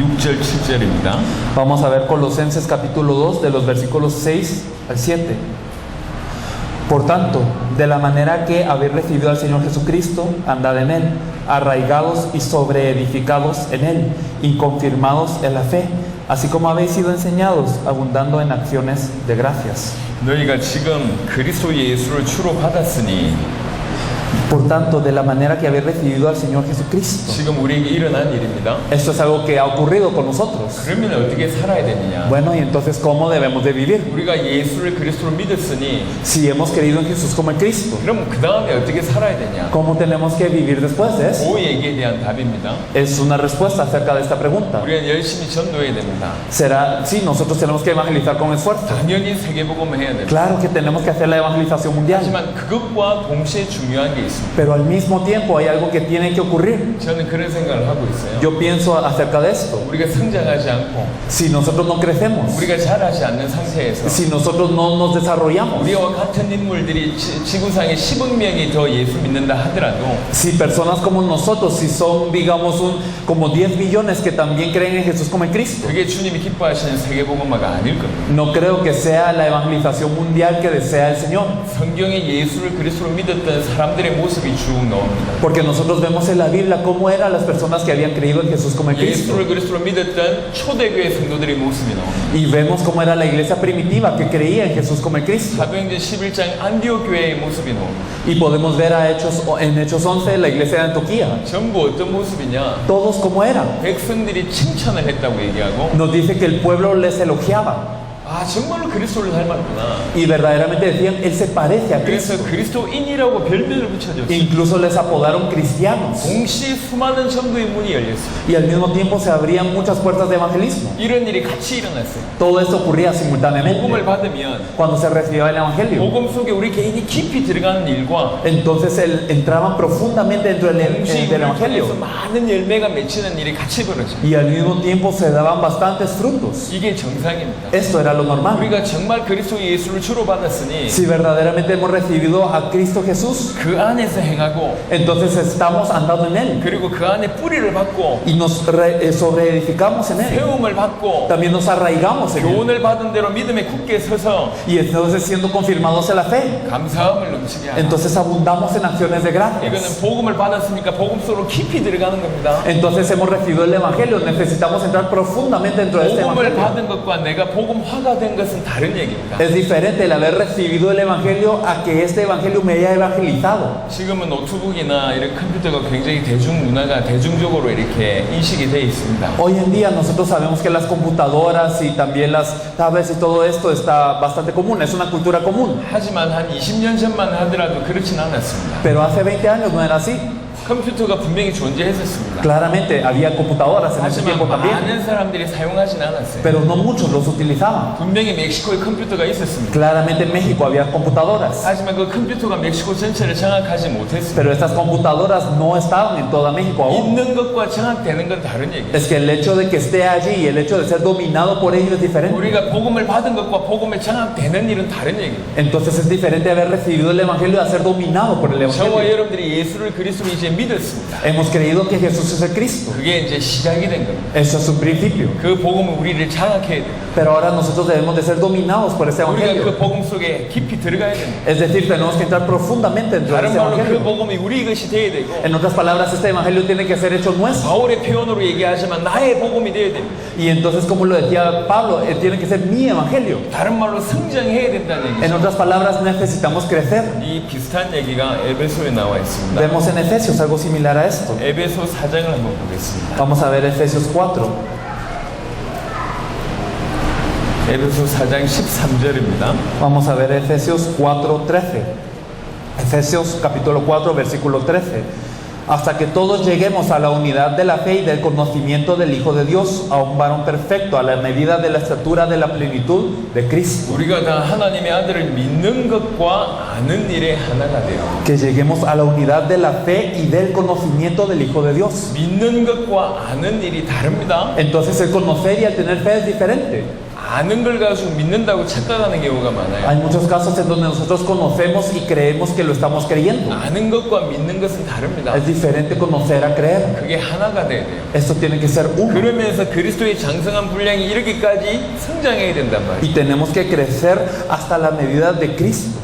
6절 7절입니다. Vamos a ver Colosenses capítulo 2 de los versículos 6 al 7. Por tanto, de la manera que habéis recibido al Señor Jesucristo, andad en Él, arraigados y sobreedificados en Él, y confirmados en la fe, así como habéis sido enseñados, abundando en acciones de gracias. 너희가 지금 그리스도 예수를 주로 받았으니 Por tanto, de la manera que habéis recibido al Señor Jesucristo. 지금 우리에게 일어난 일입니다. Esto es algo que ha ocurrido con nosotros. 그러면 어떻게 살아야 되느냐? Bueno, y entonces, ¿cómo debemos de vivir? 우리가 예수를 그리스도로 믿었으니 Si hemos creído en Jesús como el Cristo, 그럼 그 다음에 어떻게 살아야 되냐? ¿cómo tenemos que vivir después de eso? 그 얘기에 대한 답입니다. Es una respuesta acerca de esta pregunta. 우리는 열심히 전도해야 됩니다. Será, sí, nosotros tenemos que evangelizar con esfuerzo. 당연히 세계복음을 해야 됩니다. Claro que tenemos que hacer la evangelización mundial, 하지만 그것과 동시에 중요한 게 있습니다. pero al mismo tiempo hay algo que tiene que ocurrir. 저는 그런 생각을 하고 있어요. Yo pienso acerca de esto. 우리가 성장하지 않고 Si nosotros no crecemos, 우리가 자라지 않는 상태에서 si nosotros no nos desarrollamos, 우리와 같은 인물들이 지구상에 10억 명이 더 예수 믿는다 하더라도 si personas como nosotros, si son, digamos, como 10 millones que también creen en Jesús como el Cristo, 그게 주님이 기뻐하시는 세계복음화가 아닐 겁니다. no creo que sea la evangelización mundial que desea el Señor. 성경에 예수를 그리스도로 믿었던 사람들의 모습이 쭉 나옵니다. Porque nosotros vemos en la Biblia cómo eran las personas que habían creído en Jesús como el Cristo. 예수를 그리스도로 믿었던 초대교회 성도들의 모습이 나옵니다. Y vemos cómo era la iglesia primitiva que creía en Jesús como el Cristo. 사도행전 11장 안디옥 교회의 모습이 나옵니다. Y podemos ver en Hechos 11 la iglesia de Antioquía. 전부 어떤 모습이냐? Todos como eran. 백성들이 칭찬을 했다고 얘기하고 Nos dice que el pueblo les elogiaba. 아 정말로 그리스도를 닮았구나. Y verdaderamente decían, Él se parece a 그래서 Cristo. 그리스도인이라고 별명을 붙여줬어요. Incluso les apodaron cristianos. 동시에 수많은 전도의 문이 열렸어요. Y al mismo tiempo se abrían muchas puertas de evangelismo. 이런 일이 같이 일어났어요. Todo esto ocurría simultáneamente. 복음을 받으면 Cuando se recibía el evangelio, 복음 속에 우리 개인이 깊이 들어가는 일과 entonces entraban profundamente dentro del 동시에 우리 evangelio. 통해서 많은 열매가 맺히는 일이 같이 벌어져요. Y al mismo tiempo se daban bastantes frutos. 이게 정상입니다. Esto era lo normal. 우리가 정말 그리스도 예수를 주로 받았으니 Si verdaderamente hemos recibido a Cristo Jesús, 그 안에서 행하고 entonces estamos andando en Él 그리고 그 안에 뿌리를 받고 y nos sobreedificamos en Él. 세움을 받고 También nos arraigamos en Él. 교훈을 받은 대로 믿음에 굳게 서서 Y entonces siendo confirmados en la fe, 감사함을 넘치게 하라. entonces abundamos en acciones de 이거는 gracias. 복음을 받았으니까 복음 속으로 깊이 들어가는 겁니다. Entonces hemos recibido el Evangelio, necesitamos entrar profundamente dentro de este 복음을 Evangelio. 받은 것과 내가 복음화가 된 것은 다른 얘기입니다. Es diferente el haber recibido el Evangelio a que este Evangelio me haya evangelizado. 지금은 노트북이나 이런 컴퓨터가 굉장히 대중문화가 대중적으로 이렇게 인식이 되어 있습니다. Hoy en día nosotros sabemos que las computadoras y también las tablets y todo esto está bastante común, es una cultura común. 하지만 한 20년 전만 하더라도 그렇진 않았습니다. Pero hace 20 años no era así. 컴퓨터가 분명히 존재했었습니다. Claramente había computadoras en ese 하지만 tiempo también, 많은 사람들이 사용하진 않았어요. pero no muchos los utilizaban. 분명히 멕시코에 컴퓨터가 있었습니다. Claramente en México había computadoras, 하지만 그 컴퓨터가 멕시코 전체를 장악하지 못했습니다. pero estas computadoras no estaban en toda México aún. 있는 것과 장악되는 건 다른 얘기예요. Es que el hecho de que esté allí y el hecho de ser dominado por ello es diferente. 우리가 복음을 받은 것과 복음에 장악되는 일은 다른 얘기예요. Entonces es diferente haber recibido el Evangelio a ser dominado por el 저와 Evangelio. 여러분들이 예수를 그리스도로 이제 믿었습니다. Hemos creído que Jesús es el Cristo. 그게 이제 시작이 된 겁니다. Eso es un principio. 그 복음은 우리를 장악해야 돼요. Pero ahora nosotros debemos de ser dominados por ese 우리가 그 Evangelio. 복음 속에 깊이 들어가야 됩니다. Es decir, tenemos que entrar profundamente dentro de 다른 ese 말로 그 Evangelio. 복음이 우리 것이 돼야 되고 En otras palabras, este Evangelio tiene que ser hecho nuestro. 바울의 표현으로 얘기하지만 나의 복음이 돼야 됩니다. Y entonces, como lo decía Pablo, tiene que ser mi Evangelio. 다른 말로 성장해야 된다는 En 얘기죠. otras palabras, necesitamos crecer. 이 비슷한 얘기가 에베소에 나와 있습니다. Vemos en Efesios algo similar a esto. 에베소 4장을 한번 보겠습니다. Vamos a ver Efesios 4. 에베소 4장 13절입니다. Vamos a ver Efesios 4:13. Efesios capítulo 4, versículo 13. Hasta que todos lleguemos a la unidad de la fe y del conocimiento del Hijo de Dios, a un varón perfecto, a la medida de la estatura de la plenitud de Cristo. 우리가 다 하나님의 아들을 믿는 것과 아는 일에 하나가 돼요. Que lleguemos a la unidad de la fe y del conocimiento del Hijo de Dios. 믿는 것과 아는 일이 다릅니다. Entonces el conocer y el tener fe es diferente. 아는 걸 가지고 믿는다고 착각하는 경우가 많아요. Hay muchos casos en donde nosotros conocemos y creemos que lo estamos creyendo. 아는 것과 믿는 것은 다릅니다. Es diferente conocer a creer. 그게 하나가 돼야 돼요. Esto tiene que ser uno. 그러면서 그리스도의 장성한 분량이 이렇게까지 성장해야 된단 말이에요. Y tenemos que crecer hasta la medida de Cristo.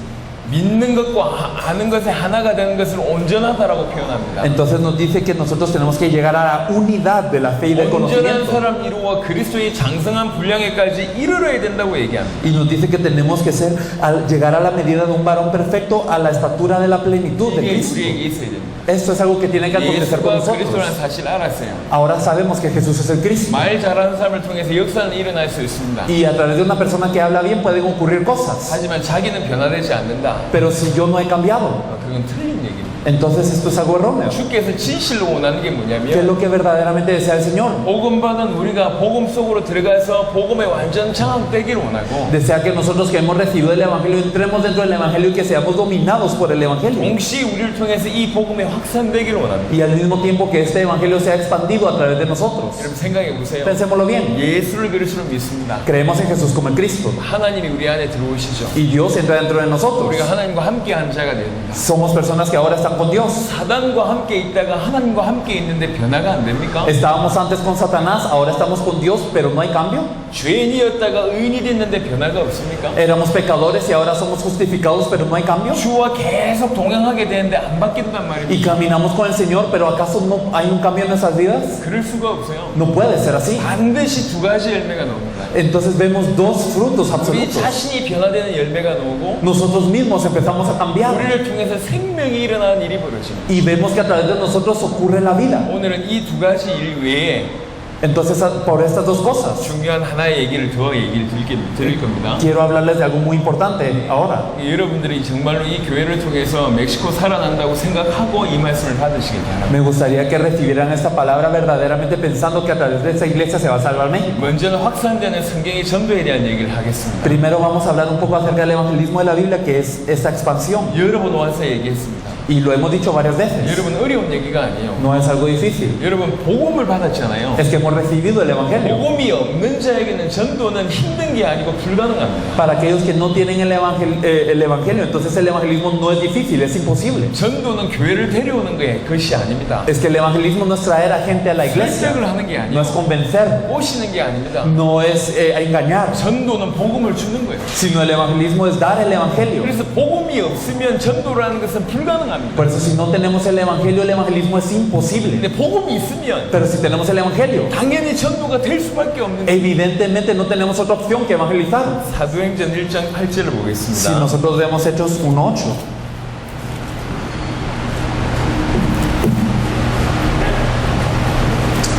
믿는 것과 아는 것의 하나가 되는 것을 온전하다라고 표현합니다. Entonces nos dice que nosotros tenemos que llegar a la unidad de la fe y del 온전한 conocimiento. 사람 이루어 그리스도의 장성한 분량에까지 이르러야 된다고 얘기합니다. Y nos dice que tenemos que ser, al llegar a la medida de un varón perfecto, a la estatura de la plenitud de 이게 Cristo. 우리에게 있어야 됩니다. Esto es algo que tiene que acontecer con 예수가 그리스도라는 nosotros. 사실을 알았어요. Ahora sabemos que Jesús es el Cristo. 말 잘하는 사람을 통해서 역사는 일어날 수 있습니다. Y a través de una persona que habla bien pueden ocurrir cosas. 하지만 자기는 변화되지 않는다. Pero si yo no he cambiado, 그건 틀린 얘기입니다. entonces esto es algo erróneo. 주께서 진실로 원하는 게 ¿Qué es 뭐냐면 lo que verdaderamente desea el Señor? 복음 받은 우리가 복음 속으로 들어가서 복음에 완전 장악되기를 원하고 Desea que nosotros que hemos recibido el Evangelio entremos dentro del Evangelio y que seamos dominados por el Evangelio. 동시에 우리를 통해서 이 복음에 확산되기를 원합니다. Y al mismo tiempo que este Evangelio sea expandido a través de nosotros. 여러분 생각해 보세요. Pensémoslo bien. 예수를 그리스도로 믿습니다. Creemos en Jesús como el Cristo. 하나님이 우리 안에 들어오시죠. Y Dios entra dentro de nosotros. 우리가 하나님과 함께하는 자가 됩니다. Somos personas que ahora están con Dios. 사단과 함께 있다가 하나님과 함께 있는데 변화가 안 됩니까? Estábamos antes con Satanás, ahora estamos con Dios, pero no hay cambio. 죄인이었다가 의인이 됐는데 변화가 없습니까? Éramos pecadores y ahora somos justificados, pero no hay cambio. 주와 계속 동행하게 되는데 안 바뀐단 Y 말입니다. caminamos con el Señor, pero ¿acaso no hay un cambio en nuestras vidas? 그럴 수가 없어요. No puede ser así. 반드시 두 가지 열매가 나옵니다. Entonces vemos dos frutos 우리 absolutos. 자신이 변화되는 열매가 나오고 Nosotros mismos empezamos a cambiar 우리를 통해서 생명이 일어나는 일이 벌어집니다. y vemos que a través de nosotros ocurre la vida. 오늘은 이 두 가지 일 외에 Entonces, por estas dos cosas, 중요한 하나의 얘기를 더 얘기를 드릴 겁니다. quiero hablarles de algo muy importante ahora. 여러분들이 정말로 이 교회를 통해서 멕시코 살아난다고 생각하고 이 말씀을 받으시길 바랍니다. Me gustaría que recibieran esta palabra verdaderamente pensando que a través de esta iglesia se va a salvar México. 먼저는 확산되는 성경의 전도에 대한 얘기를 하겠습니다. Primero vamos a hablar un poco acerca del evangelismo de la Biblia, que es esta expansión. 여러 번 와서 얘기했습니다. Y lo hemos dicho varias veces. 여러분 어려운 얘기가 아니에요. No es algo difícil. 여러분 복음을 받았잖아요. Es que hemos recibido el evangelio. 복음이 없는 자에게는 전도는 힘든 게 아니고 불가능합니다. Para aquellos que no tienen el evangelio, entonces el evangelismo no es difícil, es imposible. 전도는 교회를 데려오는 것이 아닙니다. Es que el evangelismo no es traer a gente a la iglesia, 설득을 하는 게 no es 아니고 convencer, 오시는 게 아닙니다. no es engañar, 전도는 복음을 주는 거예요. sino el evangelismo es dar el evangelio. 그래서 복음이 없으면 전도라는 것은 불가능합니다. Por eso si no tenemos el evangelismo es imposible. 근데 복음이 있으면 Pero si tenemos el evangelio, 당연히 전도가 될 수밖에 없는 거예요. evidentemente no tenemos otra opción que evangelizar. 사도행전 1장 8절을 Si 보겠습니다. nosotros vemos Hechos 1:8.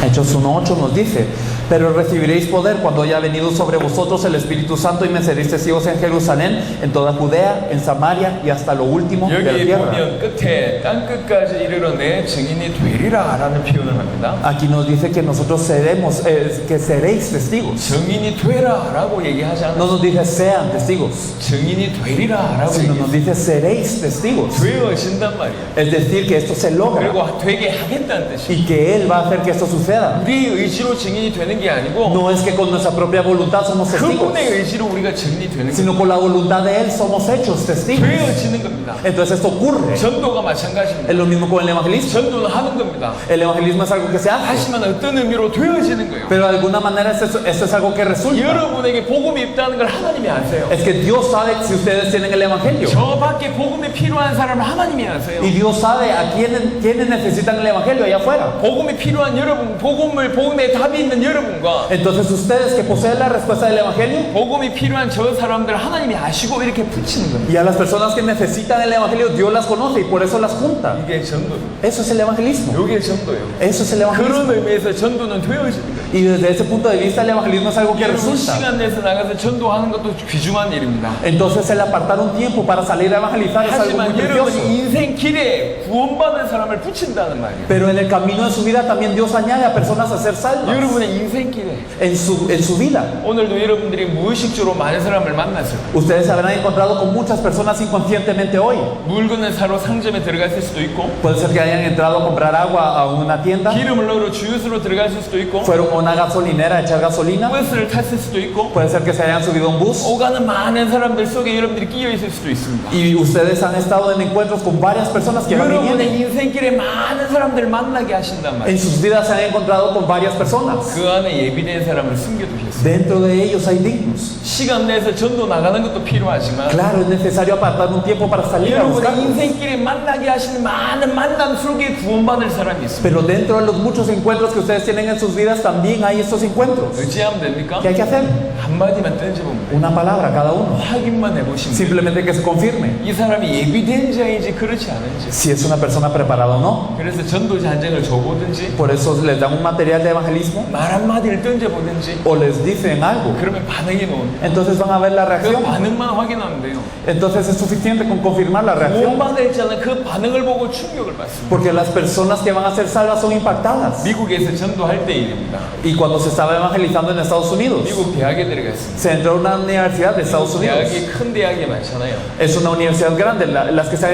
Hechos 1:8 nos dice: pero recibiréis poder cuando haya venido sobre vosotros el Espíritu Santo y me seréis testigos en Jerusalén, en toda Judea, en Samaria y hasta lo último de la 여기 tierra. 보면 끝에 땅 끝까지 이르러 내 증인이 되리라라는 표현을 합니다. Aquí nos dice que nosotros seremos, que seréis testigos. 증인이 되라라고 얘기하지 No 않아요. nos dice sean testigos, 증인이 되리라라고 sino nos 얘기해요. dice seréis testigos. 되어진단 말이에요. Es decir, que esto se logra 그리고 되게 하겠다는 뜻이에요. y que Él va a hacer que esto suceda. 우리의 의지로 증인이 되는 게 아니고 No es que con nuestra propia voluntad somos testigos, 그분의 의지로 우리가 증인이 되는 sino 거예요. con la voluntad de Él somos hechos testigos. 되어지는 겁니다. Entonces esto ocurre. 전도가 마찬가지입니다. Es lo mismo con el evangelismo. 전도는 하는 겁니다. El evangelismo es algo que se hace, 하지만 어떤 의미로 되어지는 거예요. pero de alguna manera esto es algo que resulta. 여러분에게 복음이 있다는 걸 하나님이 아세요. Es que Dios sabe si ustedes tienen el evangelio. 저 밖에 복음이 필요한 사람을 하나님이 아세요. Y Dios sabe a quiénes necesitan el evangelio allá afuera. 복음이 필요한 여러분, 복음에 답이 있는 여러분과 Entonces ustedes que poseen la respuesta del evangelio 복음이 필요한 저 사람들 하나님이 아시고 이렇게 붙이는 겁니다. y a las personas que necesitan el evangelio, Dios las conoce y por eso las junta. 이게 전도예요. Eso es el evangelismo. 이게 전도예요. Eso es el evangelismo. 그런 의미에서 전도는 되어지는 거예요. Y desde ese punto de vista el evangelismo es algo que 여러분 resulta. 시간 내서 나가서 전도하는 것도 귀중한 일입니다. Entonces el apartar un tiempo para salir a evangelizar es algo muy 하지만 precioso. 여러분 인생 길에 구원받은 사람을 붙인다는 말이에요. Pero en el camino de su vida también Dios añade a personas a ser salvas. 여러분의 인생 인생길에 en su vida. 오늘도 여러분들이 무의식적으로 많은 사람을 만났을 거예요. Ustedes se habrán encontrado con muchas personas inconscientemente hoy. 물건을 사러 상점에 들어갔을 수도 있고, Puede ser que hayan entrado a comprar agua a una tienda, 기름을 넣으러 주유소로 들어갔을 수도 있고, fueron a una gasolinera a echar gasolina, 버스를 탔을 수도 있고, puede ser que se hayan subido a un bus. 오가는 많은 사람들 속에 여러분들이 끼어 있을 수도 있습니다. Y ustedes han estado en encuentros con varias personas que van y 여러분의 vienen. 인생길에 많은 사람들 만나게 하신단 En 말이에요. sus vidas se han encontrado con varias personas. 그 안에 예비된 사람을 숨겨두셨어요. Dentro de ellos hay dignos. 시간 내서 전도 나가는 것도 필요하지만 Claro, es necesario apartar un tiempo para salir a 여러분의 buscarlos. 인생길에 만나게 하시는 많은 만남 속에 구원받을 사람이 있습니다. Pero dentro de los muchos encuentros que ustedes tienen en sus vidas, también hay estos encuentros. 어찌하면 됩니까? ¿Qué hay que hacer? 한마디만 던져보면 돼요. Una palabra cada uno. 확인만 해보시면 돼요. Simplemente que se confirme 이 사람이 예비된 자인지 그렇지 않은지. si es una persona preparada o no. 그래서 전도 잔증을 줘보든지 Por eso les dan un material de evangelismo 말 한마디를 던져보든지 o les dicen algo. 그러면 반응이 나옵니다. Entonces van a ver la 그 reacción. 반응만 확인하면 돼요. Entonces es suficiente con confirmar la reacción. 구원받을 자는 그 반응을 보고 충격을 받습니다. Porque las personas que van a ser salvas son impactadas. 미국에서 전도할 때 일입니다. Y cuando se estaba evangelizando en Estados Unidos, 미국 대학에 들어갔습니다. se entró a una universidad de Estados 미국 Unidos. 대학이 큰 대학이 많잖아요. Es una universidad grande. Las que están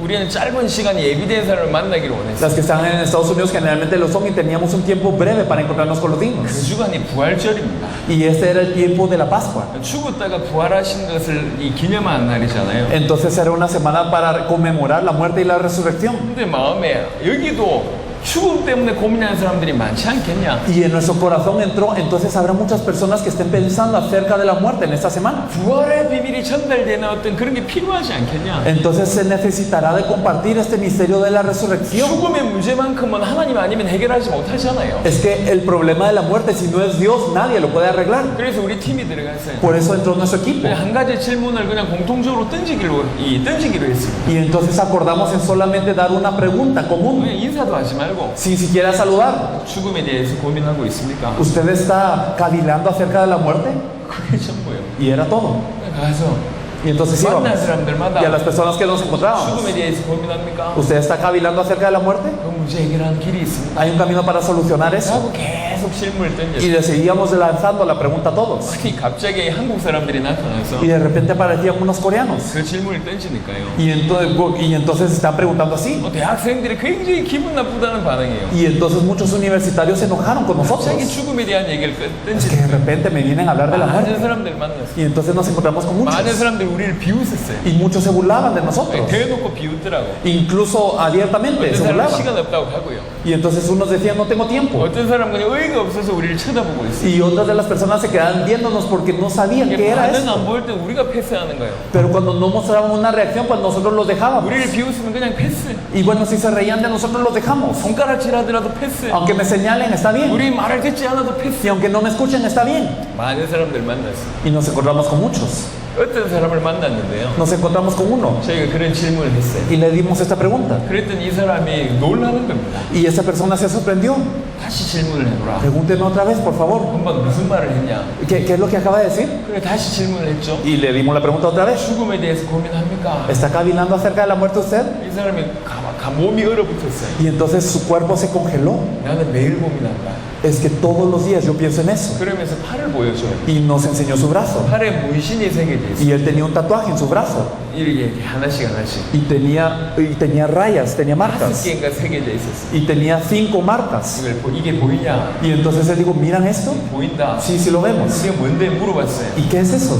우리는 짧은 시간에 예비된 사람을 만나기를 원했어요. las que están en Estados Unidos generalmente lo son y teníamos un tiempo breve para encontrarnos con los 그 dignos. 주간이 부활절입니다. Y este era el tiempo de la Pascua. 죽었다가 부활하신 것을 이 기념한 날이잖아요. Entonces era una semana para conmemorar la muerte y la resurrección. 근데 마음에 여기도 죽음 때문에 고민하는 사람들이 많지 않겠냐? Y en nuestro corazón entró, entonces habrá muchas personas que estén pensando acerca de la muerte en esta semana. 부활의 비밀이 전달되는 어떤 그런 게 필요하지 않겠냐? Entonces se necesitará de compartir este misterio de la resurrección. 죽음의 문제만큼은 하나님 아니면 해결하지 못하잖아요. Es que el problema de la muerte, si no es Dios, nadie lo puede arreglar. 그래서 우리 팀이 들어갔어요. Por eso entró nuestro equipo. 한 가지 질문을 그냥 공통적으로 던지기로 했습니다. Y entonces acordamos en solamente dar una pregunta común, 그냥 인사도 하지 말고 sin siquiera saludar. 죽음에 대해서 고민하고 있습니까? ¿Usted está cavilando acerca de la muerte? 그게 전부예요. Y era todo. 가서 Y entonces íbamos. 만난 사람들마다 Y a las personas que nos encontrábamos, 죽음에 대해서 고민합니까? ¿usted está cavilando acerca de la muerte? 그 문제 해결하는 길이 있습니다. ¿Hay un camino para solucionar eso? 하고 계속 질문을 Y 던졌어요. le seguíamos lanzando la pregunta a todos. 아니 갑자기 한국 사람들이 나타나서 Y de repente aparecían unos coreanos. 그 질문을 던지니까요. Y entonces están preguntando así. 대학생들이 굉장히 기분 나쁘다는 반응이에요. Y entonces muchos universitarios se enojaron con nosotros. 갑자기 죽음에 대한 얘기를 Es que de 던지니까 repente me vienen a hablar de la 많은 muerte. 사람들 만났어요. Y entonces nos encontramos con 많은 muchos. 사람들이 우리를 비웃었어요. Y muchos se burlaban de nosotros. 대놓고 비웃더라고. Incluso abiertamente 어떤 se 사람은 burlaban. 시간 없다고 하고요. Y entonces unos decían, no tengo tiempo. 어떤 사람은 그냥 의의가 없어서 우리를 쳐다보고 있어요. Y otras de las personas se quedaban viéndonos porque no sabían qué era 반응 eso. 안 보일 때 우리가 패스하는 거예요. Pero cuando no mostraban una reacción, pues nosotros los dejábamos. 우리를 비웃으면 그냥 패스. Y bueno, si se reían de nosotros, los dejamos. 손가락질하더라도 패스. Aunque me señalen, está bien. 우리 말을 듣지 않아도 패스. Y aunque no me escuchen, está bien. 많은 사람들 만났어요. Y nos encontramos con muchos. 어떤 사람을 만났는데요. Nos encontramos con uno. 저희가 그런 질문을 했어요. Y le dimos esta pregunta. 그랬더니 이 사람이 놀라는 겁니다. Y esa persona se sorprendió. 다시 질문을 해보라. Pregúntenme otra vez, por favor. 한번 무슨 말을 했냐? ¿Qué es lo que acaba de decir? 그래 다시 질문을 했죠. Y le dimos la pregunta otra vez. 죽음에 대해서 고민합니까? ¿Está cavilando acerca de la muerte usted? 이 사람이 몸이 얼어붙었어요. Y entonces su cuerpo se congeló. 나는 매일 고민한다. Es que todos los días yo pienso en eso. 그러면서 팔을 보여줘요. Y nos enseñó su brazo. 팔에 문신이 새겨져 있어요. Y él tenía un tatuaje en su brazo. 이렇게 하나씩 하나씩. Y tenía rayas, tenía 다섯 marcas. 개인가 새겨져 있었어요. Y tenía 5 marcas. 이게 보이냐? Y entonces él dijo, ¿miran esto? 보인다. Sí, sí lo vemos. 이게 뭔데 물어봤어요. ¿Y qué es eso?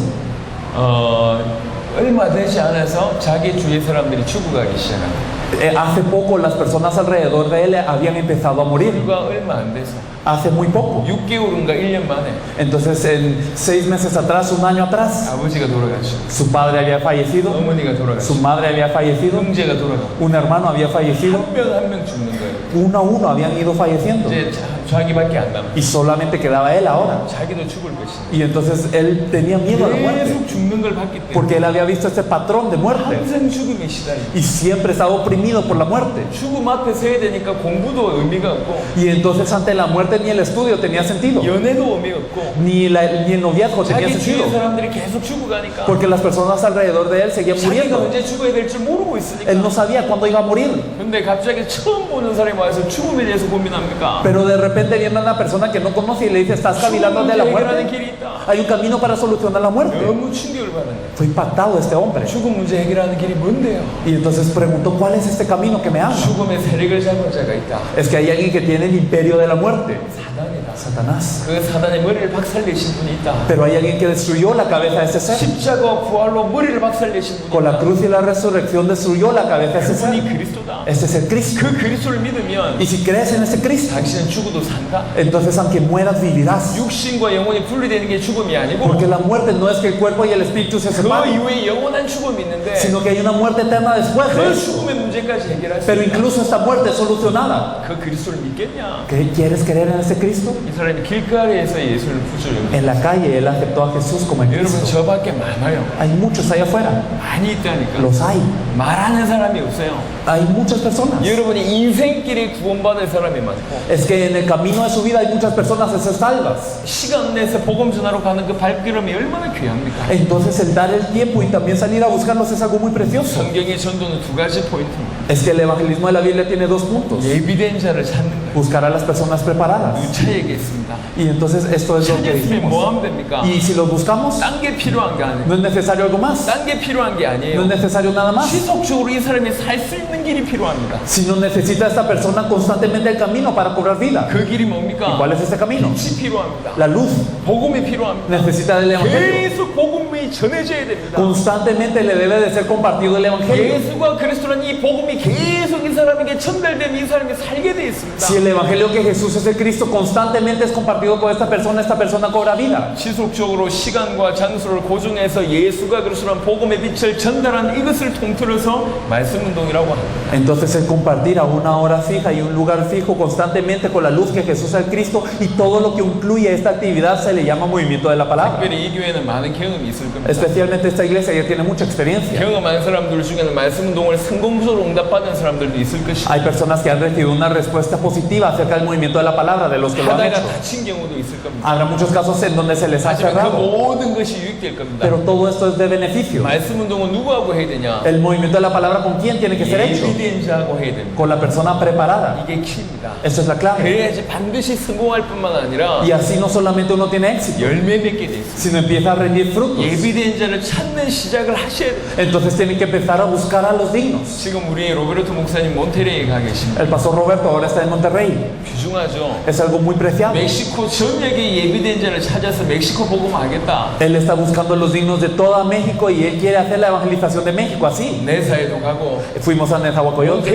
얼마 되지 않아서 자기 주위 사람들이 죽어가기 시작합니다. Hace poco las personas alrededor de él habían empezado a morir. 불과 얼마 안 돼서 Hace muy poco. 6개월인가 1년 만에 Entonces, en 6 meses atrás, un año atrás, 아버지가 돌아가시고 su padre había fallecido, 어머니가 su 돌아가시고 madre había fallecido, 형제가 돌아가고 un hermano había fallecido, 한 명 한 명 죽는 거예요. uno a uno habían ido falleciendo. 이제 자기밖에 안 남아. Y solamente quedaba él ahora. 자기도 죽을 것이다. Y entonces él tenía miedo a la muerte, 계속 죽는 걸 봤기 때문에 porque él había visto este patrón de muerte 항상 죽음에 시달려. y siempre estaba oprimido por la muerte. 죽음 앞에 서야 되니까 공부도 의미가 없고 Y entonces ante la muerte ni el estudio tenía sentido, 연애도 의미 없고 ni el noviazgo tenía 자기 주위의 sentido, 사람들이 계속 죽어가니까 porque las personas alrededor de él seguían 자기가 muriendo. 언제 죽어야 될 줄 모르고 있으니까. Él no sabía cuándo iba a morir. 근데 갑자기 처음 보는 사람이 와서 죽음에 대해서 고민합니까? Pero de repente viene una persona que no conoce y le dice, ¿estás cavilando de la 해결하는 muerte? 길이 있다. Hay un camino para solucionar la muerte. 너무 충격을 받았네. Fue impactado este hombre. 죽음 문제 해결하는 길이 뭔데요? Y entonces preguntó, ¿cuál es este camino que me habla? 죽음의 세력을 잡은 자가 있다. Es que hay alguien que tiene el imperio de la muerte, 사단이다. Satanás. 그 사단의 머리를 박살내신 분이 있다. Pero hay alguien que destruyó la cabeza de ese ser. 십자가 부활로 머리를 박살내신 분이 Con la 있다. cruz y la resurrección destruyó la cabeza de ese 그분이 ser. 그리스도다. Ese es el Cristo. 그 그리스도를 믿으면 Y si crees en ese Cristo, 당신은 죽어도 산다. entonces aunque mueras vivirás. 육신과 영혼이 분리되는 게 죽음이 아니고 Porque la muerte no es que el cuerpo y el espíritu se 그 separen, 이후에 영원한 죽음이 있는데 sino que hay una muerte eterna después de 그 eso. 죽음의 문제까지 해결할 수 Pero 있다. incluso esta muerte es solucionada. 그 그리스도를 믿겠냐? ¿Quieres creer en ese Cristo? 이 사람이 길가에서 예수를 부르려고. En la calle él aceptó a Jesús como el 여러분 Cristo. 저 밖에 많아요. Hay muchos allá afuera. 많이 있다니까. Los hay. 말하는 사람이 없어요. Hay muchas personas. 여러분이 인생길에 구원받을 사람이 많고 Es que en el camino de su vida hay muchas personas a ser salvas. 시간 내서 복음 전하러 가는 그 발걸음이 얼마나 귀합니까? Entonces el dar el tiempo y también salir a buscarlos es algo muy precioso. 성경의 전도는 두 가지 포인트입니다. Es que el evangelismo de la Biblia tiene dos puntos. 예비된 자를 찾는 거예요. Buscar a las personas preparadas. 누차에게 있습니다. Y entonces esto es lo que 찾았으면 뭐 dijimos. 하면 됩니까? Y si los buscamos, 딴 게 필요한 게 아니에요. no es necesario algo más. 딴 게 필요한 게 No 아니에요. es necesario nada más. 지속적으로 이 사람이 살 수 있는 길이 필요합니다. Sino necesita esta persona constantemente el camino para cobrar vida. 그 길이 ¿Y 뭡니까? cuál es ese camino? 빛이 필요합니다. La luz. 복음이 필요합니다. Necesita del evangelio. 계속 복음이 전해져야 됩니다. Constantemente le debe de ser compartido el evangelio. 예수가 그리스도라는 이 복음이 계속 이 사람에게 전달되면 이 사람이 살게 되어 있습니다. Si el evangelio que Jesús es el Cristo constantemente es compartido por esta persona cobra vida. 지속적으로 시간과 장소를 고정해서 예수가 그리스도라는 복음의 빛을 전달하는 이것을 통틀어서 말씀 운동이라고 합니다. Entonces el compartir a una hora fija y un lugar fijo constantemente con la luz que Jesús es el Cristo y todo lo que incluye esta actividad se le llama movimiento de la palabra. 특별히 이 교회는 많은 경험이 있을 겁니다. Especialmente esta iglesia ya tiene mucha experiencia. 경험한 사람들 중에는 말씀 운동을 성공적으로 응답받은 사람들도 있을 것이고 Hay personas que han recibido una respuesta positiva acerca del movimiento de la palabra de los que lo han 하다가 hecho. 다친 경우도 있을 겁니다. Habrá muchos casos en donde se les ha 하지만 그 cerrado, 모든 것이 유익될 겁니다. pero todo esto es de beneficio. 말씀 운동은 누구하고 해야 되냐? El movimiento de la palabra con quién tiene que ser hecho? 예비된 자하고 해야 됩니다. Con la persona preparada. 이게 키입니다. Esta es la clave. 그래야지 반드시 성공할 뿐만 아니라 Y así no solamente uno tiene éxito, 열매 맺게 돼 있습니다. sino empieza a rendir frutos. 예비된 자를 찾는 시작을 하셔야 돼요. Entonces tienen que empezar a buscar a los dignos. 지금 우리 로베르토 목사님 몬테레이에 가 계십니다. El pastor Roberto ahora está en Monterrey. 귀중하죠. Es algo muy preciado. 멕시코 전역에 예비된 자를 찾아서 멕시코 복음 하겠다. Él está buscando a los dignos de toda México y él quiere hacer la evangelización de México así. 내사에도 가고 Fuimos a Nezahualcóyotl,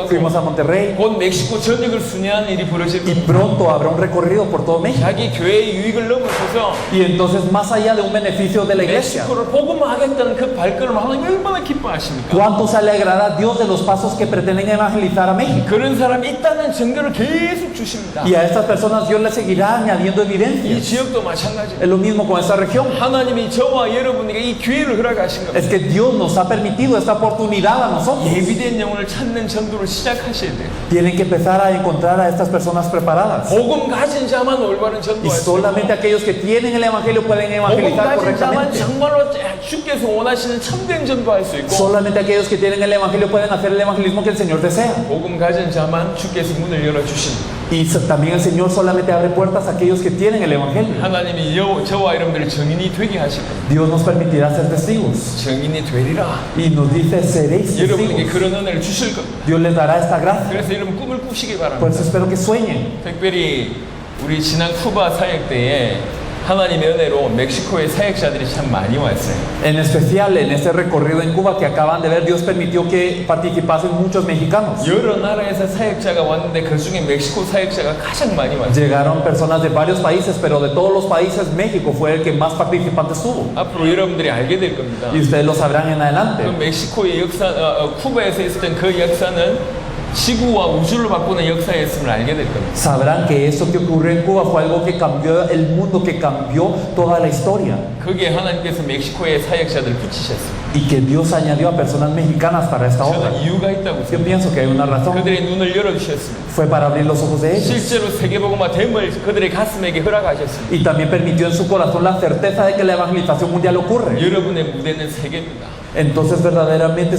fuimos a Monterrey 곧 멕시코 전역을 순회하는 일이 벌어질 y 겁니다. pronto habrá un recorrido por todo México. 자기 교회의 유익을 넘어서서 Y entonces más allá de un beneficio de la iglesia, 멕시코를 복음하겠다는 그 발걸음을 하나님 얼마나 기뻐하십니까? ¿cuánto se alegrará Dios de los pasos que pretenden evangelizar a México? 그런 사람이 있다는 증거를 계속 주십니다. Y a estas personas Dios les seguirá añadiendo 이 evidencias. 지역도 마찬가지입니다. Es lo mismo con esta región. 하나님이 저와 여러분에게 이 기회를 허락하신 겁니다. Es que Dios nos ha permitido esta oportunidad a nosotros. 예비된 영혼을 찾는 전도를 시작하셔야 돼요. Tienen que empezar a encontrar a estas personas preparadas. 복음 가진 자만 올바른 Y 전도할 수 solamente 있고 aquellos que tienen el evangelio pueden 복음 evangelizar 가진 자만 correctamente. 정말로 주께서 원하시는 참된 전도할 수 있고 Solamente aquellos que tienen el evangelio pueden hacer el evangelismo que el Señor desea. 복음 가진 자만 주께서 문을 열어주십니다. Y también el Señor solamente abre puertas a aquellos que tienen el evangelio. 하나님이 저와 여러분들을 증인이 되게 하실 겁니다. Dios nos permitirá ser testigos. 증인이 되리라. Y nos dice, seréis 여러분에게 testigos. 그런 은혜를 주실 겁니다. Dios les dará esta gracia. 그래서 여러분 꿈을 꾸시기 Por 바랍니다. eso espero que sueñen. 특별히 우리 지난 쿠바 사역 때에 하나님의 은혜로 멕시코의 사역자들이 참 많이 왔어요. En especial en este recorrido en Cuba que acaban de ver, Dios permitió que participasen muchos mexicanos. 여러 나라에서 사역자가 왔는데 그 중에 멕시코 사역자가 가장 많이 왔어요. Llegaron personas de varios países, pero de todos los países México fue el que más participantes tuvo. 앞으로 여러분들이 알게 될 겁니다. Y ustedes lo sabrán en 그 adelante. 멕시코의 역사, 쿠바에서 있었던 그 역사는 지구와 우주를 바꾸는 역사였음을 알게 될 겁니다. Sabrán que esto que ocurrió en Cuba fue algo que cambió el mundo, que cambió toda la historia. 거기에 하나님께서 멕시코의 사역자들을 붙이셨습니다. Y que Dios añadió a personas mexicanas para esta obra. 저는 이유가 있다고 Yo 생각합니다. pienso que hay una razón. 그들의 눈을 열어주셨습니다. Fue para abrir los ojos de ellos. 실제로 세계복음화 됨을 그들의 가슴에게 허락하셨습니다. Y también permitió en su corazón la certeza de que la evangelización mundial ocurre. 여러분의 무대는 세계입니다. entonces verdaderamente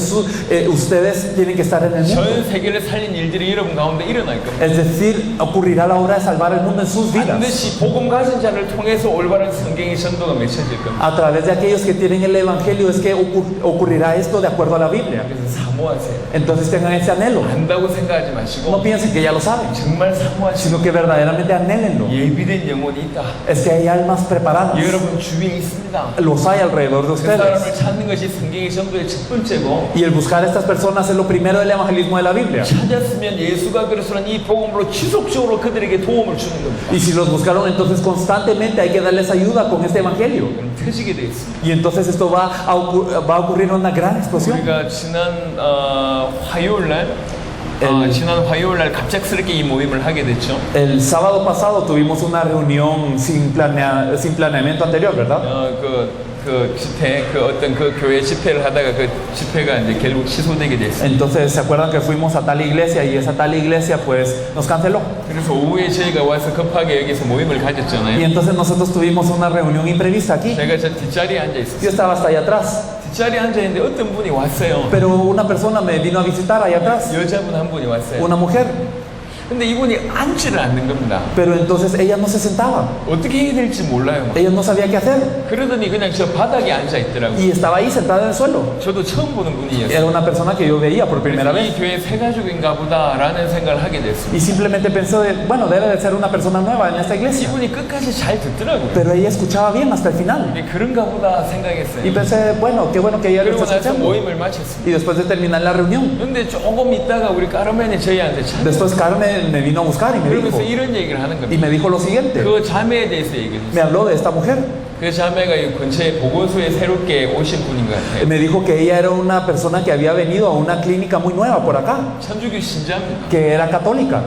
ustedes tienen que estar en el mundo. 전 세계를 살린 일들이 여러분 가운데 일어날 겁니다. Es decir, ocurrirá la obra de salvar el mundo en sus vidas. 반드시 복음 가진 자를 통해서 올바른 성경의 전도가 맺혀질 겁니다. A través de aquellos que tienen el Evangelio es que ocurrirá esto de acuerdo a la Biblia. 그래서 사모하세요. Entonces tengan ese anhelo. 안다고 생각하지 No 마시고 piensen que ya lo saben, 정말 사모하시고 sino que verdaderamente anhélenlo. 예비된 영혼이 있다. Es que hay almas preparadas. 여러분 주위에 있습니다. Los hay alrededor de 그 ustedes. 사람을 찾는 것이 성경의 전도의 첫 번째고 Y el buscar a estas personas es lo primero del evangelismo de la Biblia. 찾았으면 예수가 그리스도는 이 복음으로 지속적으로 그들에게 도움을 주는 겁니다. Y si los buscaron, entonces constantemente hay que darles ayuda con este evangelio. 그럼 터지게 돼 있습니다. Y entonces esto va a ocurrir una gran explosión. 우리가 지난 화요일 날 지난 화요일 날 갑작스럽게 이 모임을 하게 됐죠. El sábado pasado tuvimos una reunión sin planeamiento anterior, ¿verdad? 그 집회, 어떤 그 교회 집회를 하다가 그 집회가 이제 결국 취소되게 됐어요. Entonces se acuerdan que fuimos a tal iglesia y esa tal iglesia pues nos canceló. 그래서 오후에 저희가 와서 급하게 여기서 모임을 Y 가졌잖아요. entonces nosotros tuvimos una reunión imprevista aquí. 제가 저 뒷자리에 앉아 Yo 있었어요. estaba hasta allá atrás, 뒷자리에 앉아 있는데 어떤 분이 왔어요. pero una persona me vino a visitar allá atrás, 여자분 한 분이 왔어요. una mujer. 근데 이분이 앉지를 않는 겁니다. Pero entonces ella no se sentaba, 어떻게 해야 될지 몰라요. ella no sabía qué hacer 그러더니 그냥 저 바닥에 앉아 있더라고요. y estaba ahí sentada en el suelo. 저도 처음 보는 분이었어요. Era una persona que yo veía por primera 이 vez 교회 새 가족인가 보다라는 생각을 하게 됐습니다. y simplemente pensé, bueno, debe de ser una persona nueva en esta iglesia. 이분이 끝까지 잘 듣더라고요. Pero ella escuchaba bien hasta el final 이게 그런가 보다 y 생각했어요. pensé, bueno, qué bueno que ella lo 그러고 está 나서 escuchando. 모임을 마쳤습니다. Y después de terminar la reunión, 근데 조금 있다가 우리 까르멘이 저희한테 찾아왔어요. después Carmen me vino a buscar y me 그러면서 dijo, 이런 얘기를 하는 y 겁니다. me dijo lo siguiente, 그 자매에 대해서 얘기했어요. me habló de esta mujer. 그 자매가 이 근처에 보건소에 새롭게 오신 분인 것 같아요. Me dijo que ella era una persona que había venido a una clínica muy nueva por acá, 천주교 신자입니다. que era católica.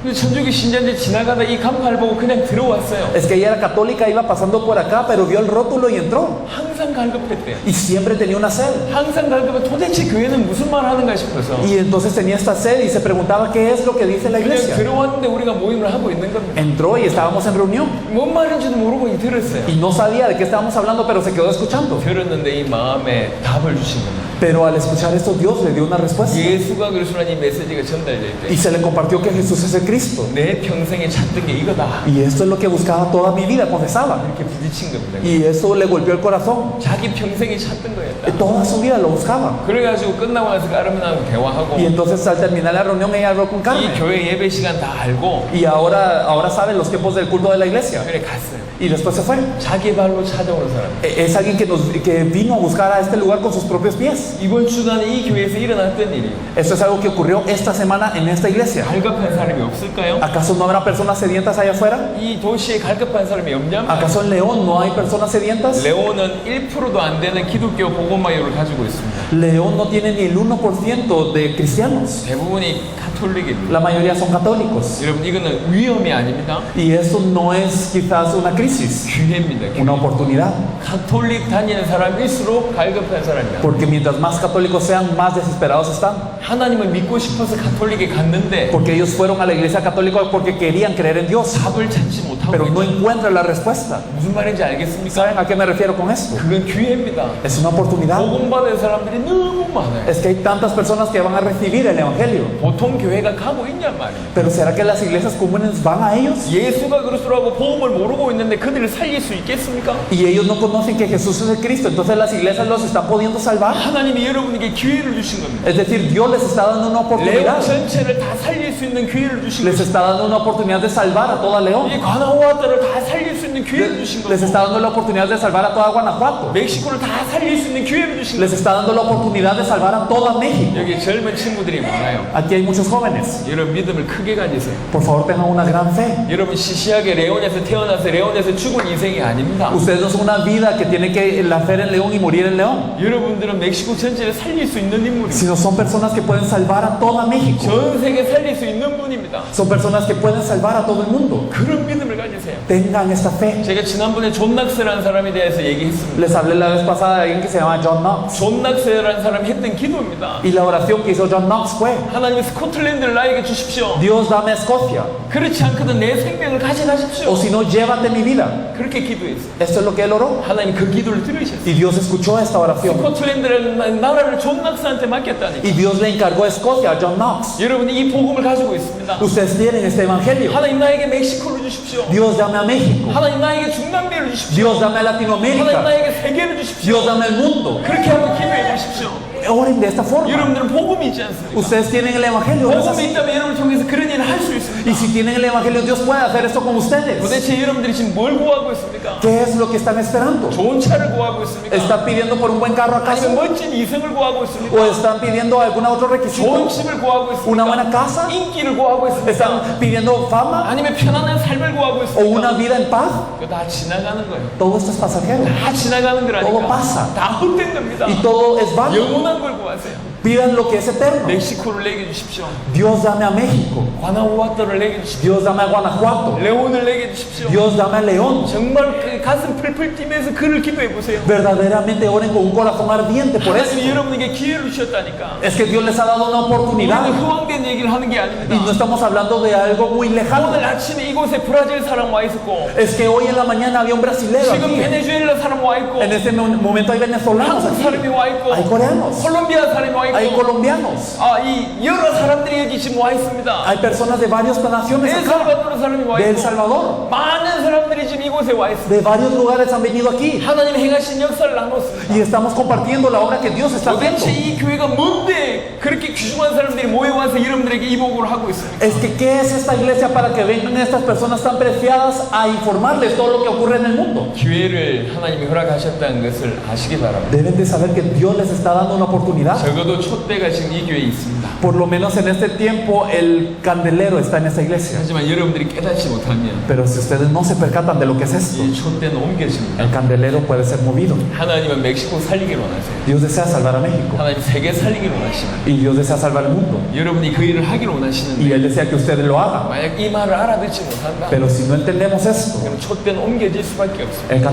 근데 천주교 신자인데 지나가다 이 간판을 보고 그냥 들어왔어요. Es que ella era católica, iba pasando por acá, pero vio el rótulo y entró. 항상 갈급했대요. Y siempre tenía una sed. 항상 갈급해 도대체 교회는 무슨 말 하는가 싶어서 Y entonces tenía esta sed y se preguntaba qué es lo que dice la 그냥 iglesia. 들어왔는데 우리가 모임을 하고 있는 겁니다. Entró y estábamos en reunión. 뭔 말인지도 모르고 들었어요. Y no sabía de qué estábamos hablando, pero se quedó escuchando. 들었는데 이 마음에 답을 주신 겁니다. Pero al escuchar esto, Dios le dio una respuesta. 예수가 그리스도라는 이 메시지가 전달될 Y 때 se le compartió que Jesús es el Cristo. 내 평생에 찾던 게 이거다. Y esto es lo que buscaba toda mi vida, confesaba. 이렇게 부딪힌 겁니다. Y eso le golpeó el corazón. 자기 평생에 찾던 거였다. Toda su vida lo buscaba. 그래가지고 끝나고 나서 까르멘하고 대화하고 Y entonces al terminar la reunión, ella habló con 이 Carmen. 교회 예배 시간 다 알고 Y ahora sabe los tiempos del culto de la iglesia. 그래 갔어요. Y después se fue. 자기 발로 찾아오는 사람. Es alguien que vino a buscar a este lugar con sus propios pies. 이번 주간에 이 교회에서 일어났던 일이에요. Esto es algo que ocurrió esta semana en esta iglesia. 갈급한 사람이 없을까요? ¿Acaso no habrá personas sedientas allá afuera? 이 도시에 갈급한 사람이 없냐? ¿Acaso en León no hay personas sedientas? 레오는 1%도 안 되는 기독교 복음화율을 가지고 있습니다. León no tiene ni el 1% de cristianos. 대부분이 카톨릭입니다. La mayoría son católicos. 여러분 이거는 위험이 아닙니다. Y eso no es quizás una crisis, 기회입니다. 기회. una oportunidad. 카톨릭 다니는 사람일수록 갈급한 사람이다. Porque mientras más católicos sean, más desesperados están. 하나님을 믿고 싶어서 카톨릭에 갔는데 Porque ellos fueron a la iglesia católica porque querían creer en Dios, 답을 찾지 못하고 pero no 있다. encuentran la respuesta. 무슨 말인지 알겠습니까? ¿Saben a qué me refiero con esto? 그건 기회입니다. Es una oportunidad. 복음받은 사람들이 너무 많아요. Es que hay tantas personas que van a recibir el Evangelio. 보통 교회가 가고 있냔 말이에요. Pero ¿será que las iglesias comunes van a ellos? 예수가 그리스도라고 복음을 모르고 있는데 그들을 살릴 수 있겠습니까? Y ellos no conocen que Jesús es el Cristo, entonces las iglesias los están pudiendo salvar. 하나님이 여러분에게 기회를 주신 겁니다. Es decir, Dios les está dando una 레온 oportunidad. 전체를 다 살릴 수 있는 기회를 주신 Les 겁니다. está dando una oportunidad de salvar a toda León. 이 가나후아토를 다 살릴 수 있는 기회를 주신 Les 겁니다. está dando la oportunidad de salvar a toda Guanajuato. 멕시코를 다 살릴 수 있는 기회를 주신 Les 겁니다. está dando la oportunidad de salvar a toda México. 여기 젊은 친구들이 많아요. Aquí hay muchos jóvenes. 여러분 믿음을 크게 가지세요. Por favor, tengan una gran fe. 여러분 시시하게 레온에서 태어나서 레온에서 죽은 인생이 아닙니다. Ustedes no son una vida que tiene que nacer en León y morir en León, 여러분들은 멕시코 전체를 살릴 수 있는 인물입니다. sino son personas que pueden salvar a toda México. 전 세계 살릴 수 있는 분입니다. Son personas que pueden salvar a todo el mundo. 그런 믿음을 가지세요. Tengan esta fe. 제가 지난번에 존 낙스라는 사람에 대해서 얘기했습니다. Les hablé la vez pasada de alguien que se llama John Knox. 존 낙스라는 사람이 했던 기도입니다. Y la oración que hizo John Knox fue: 하나님 스코틀랜드를 나에게 주십시오. Dios, dame Escocia. 그렇지 않거든 내 생명을 가져가십시오. O si no, llévate mi vida. 그렇게 기도했어요. Esto es lo que él oró. 하나님 그 기도를 들으셨어요. Y Dios escuchó esta oración. 스코틀랜드라는 나라를 존 낙스한테 맡겼다니. Y Dios le encargó a Escocia a John Knox. 여러분이 이 복음을 가지고 있습니다. Ustedes tienen este evangelio. 하나님 나에게 멕시코를 주십시오. Dios, dame a México. 하나님 나에게 중남미를 주십시오. Dios, dame a 하나님 Latinoamérica. 나에게 세계를 주십시오. Dios, dame el mundo. 그렇게 한번 기도해 보십시오. Oren de esta forma. 여러분들은 복음이 있지 않습니까? Ustedes tienen el evangelio. ¿No es 복음이 así? 있다면 여러분을 통해서 그런 일을 할 수 있습니다. Y si tienen el evangelio, Dios puede hacer esto con ustedes. 도대체 여러분들이 지금 뭘 구하고 있습니까? ¿Qué es lo que están esperando? 좋은 차를 구하고 있습니까? ¿Están pidiendo por un buen carro acaso? 아니면 멋진 이성을 구하고 ¿O 있습니까? están pidiendo algún otro 좋은 requisito? 집을 구하고 ¿Una 있습니까? buena casa? 인기를 구하고 있습니까? ¿Están pidiendo fama? 아니면 편안한 삶을 구하고 ¿O una 있습니까? vida en paz? 그거 다 지나가는 거예요. Todo esto es pasajero. 다 지나가는 todo 거라니까. pasa. 다 헛된 겁니다. Y todo es vano. 영원한 걸 구하세요. Pidan lo que es eterno. 멕시코를 내게 주십시오. Dios, dame a México. 과나우아토를 내게 주십시오. Dios, dame a Guanajuato. 레온을 내게 주십시오. Dios, dame a León. 정말 그 가슴 풀풀 뛰면서 그를 기도해 보세요. Verdaderamente oren con un corazón ardiente por eso. 하나님이 여러분에게 기회를 주셨다니까. Es que Dios les ha dado una oportunidad. 우리는 후왕된 얘기를 하는 게 Y no 아닙니다. estamos hablando de algo muy lejano. 오늘 아침에 이곳에 브라질 사람 와 있었고, Es que hoy en la mañana había un brasilero 지금 aquí. 베네수엘라 사람 와 있고, En este momento hay venezolanos 한국 aquí. 사람이 와 있고, Hay coreanos. 콜롬비아 사람이 와 Hay 있고, colombianos. 이 여러 사람들이 여기 지금 와 있습니다. Hay personas de varias naciones acá. 엘살바도르 사람이 와 De El 있고, Salvador. 많은 사람들이 지금 이곳에 와 있습니다. De varios lugares han venido aquí. 하나님 행하신 역사를 나눴습니다. Y estamos compartiendo la obra que Dios está haciendo. 도대체 이 교회가 뭔데 그렇게 귀중한 사람들이 모여와서 여러분들에게 이 복음을 하고 있습니까? Es que, ¿qué es esta iglesia para que vengan estas personas tan preciadas a informarles todo lo que ocurre en el mundo? 기회를 하나님이 허락하셨다는 것을 아시기 바랍니다. Deben de saber que Dios les está dando una oportunidad. 적어도 촛대가 지금 이 교회에 있습니다. Por lo menos en este tiempo el candelero está en esta iglesia. 하지만 여러분들이 깨닫지 못하면 Pero si ustedes no se percatan de lo que es esto, 이 촛대는 옮겨집니다. el candelero puede ser movido. 하나님은 멕시코 살리기를 원하세요. Dios desea salvar a México 하나님 세계 살리기를 원하시는 y Dios desea salvar el mundo. 여러분이 그 일을 하기를 Y 원하시는데 Él desea que ustedes lo hagan. 만약 이 말을 알아듣지 못한다 Pero si no entendemos esto, 그럼 촛대는 옮겨질 수밖에 없습니다.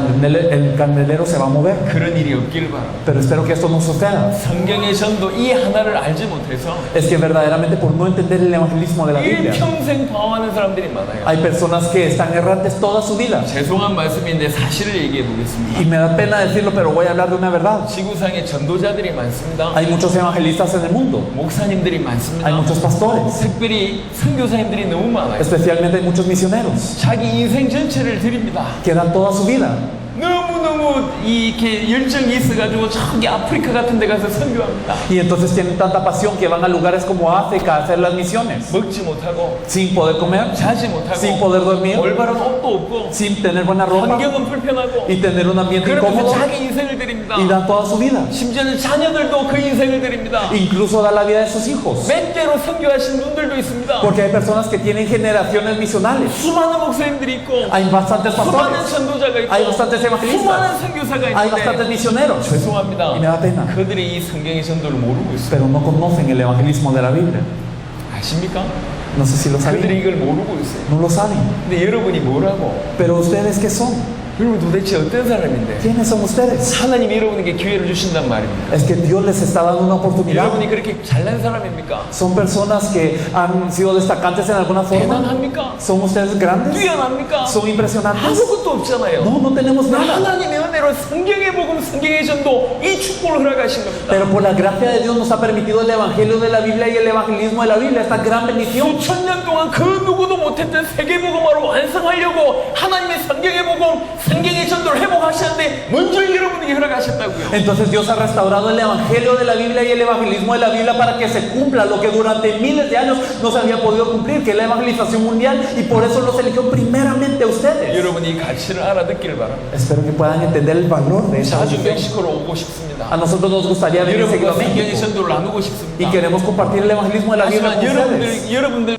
el candelero se va a mover. 그런 일이 없기를 바랍니다. Pero espero que esto no suceda. 성경의 전도 이 하나를 알지 못해서 Es que verdaderamente por no entender el evangelismo de la Biblia, 일평생 방황하는 사람들이 많아요. hay personas que están errantes toda su vida. 죄송한 말씀인데 사실을 얘기해 보겠습니다. Y me da pena decirlo, pero voy a hablar de una verdad. 지구상에 전도자들이 많습니다. Hay muchos evangelistas en el mundo. 목사님들이 많습니다. Hay muchos pastores. 특별히 선교사님들이 너무 많아요. Especialmente hay muchos misioneros 자기 인생 전체를 드립니다. que dan toda su vida. 너무너무 이렇게 열정이 있어가지고 저기 아프리카 같은 데 가서 선교합니다. Y entonces tienen tanta pasión que van a lugares como África a hacer las misiones. 먹지 못하고 Sin poder comer, 자지 못하고 sin poder dormir, 올바른 옷도 없고 sin tener buena ropa 환경은 불편하고 y tener un ambiente 그러면서 incómodo. 자기 인생을 드립니다. Y dan toda su vida. 심지어는 자녀들도 그 인생을 드립니다. Incluso da la vida de sus hijos. 몇 대로 선교하신 분들도 있습니다. Porque hay personas que tienen generaciones misionales. 수많은 목사님들이 있고 Hay bastantes 수많은 pastores. 전도자가 있고 Hay bastantes evangelistas. 수많은 선교사가 Hay bastantes 있는데 misioneros. 죄송합니다. Y me da pena. 그들이 이 성경의 전도를 모르고 있어요. Pero no conocen el evangelismo de la Biblia. 아십니까? No sé si lo 그들이 saben. 이걸 모르고 있어요. No lo saben. 근데 여러분이 뭐라고? Pero ustedes, ¿qué son? 여러분 도대체 어떤 사람인데? ¿Quiénes son ustedes? 하나님이 여러분에게 기회를 주신단 말입니다. Es que Dios les está dando una oportunidad. 여러분이 그렇게 잘난 사람입니까? Son personas que han sido destacantes en alguna forma. 대단합니까? ¿Son ustedes grandes? 뛰어납니까? ¿Son impresionantes? 아무것도 없잖아요. No, no tenemos nada. 하나님의 은혜로 성경의 복음, 성경의 전도 이 축복을 허락하신 겁니다. Pero por la gracia de Dios nos ha permitido el evangelio de la Biblia y el evangelismo de la Biblia, esta gran bendición. 수천 년 동안 그 누구도 못했던 세계복음화로 완성하려고 하나님의 성경의 복음, 성경의 전도를 회복하셨는데 먼저 여러분에게 허락하셨다고요. Entonces Dios ha restaurado el evangelio de la Biblia y el evangelismo de la Biblia para que se cumpla lo que durante miles de años no se había podido cumplir, que es la evangelización mundial, y por eso los eligió primeramente a ustedes. 여러분이 이 가치를 알아듣기를 바랍니다. Espero que puedan entender el valor de esa 자주 bendición. 멕시코로 오고 싶습니다. A nosotros nos gustaría venir seguido 여러분과 a 성경의 México 전도를 나누고 y 싶습니다. queremos compartir el evangelismo de la Biblia 하지만 con ustedes. 여러분들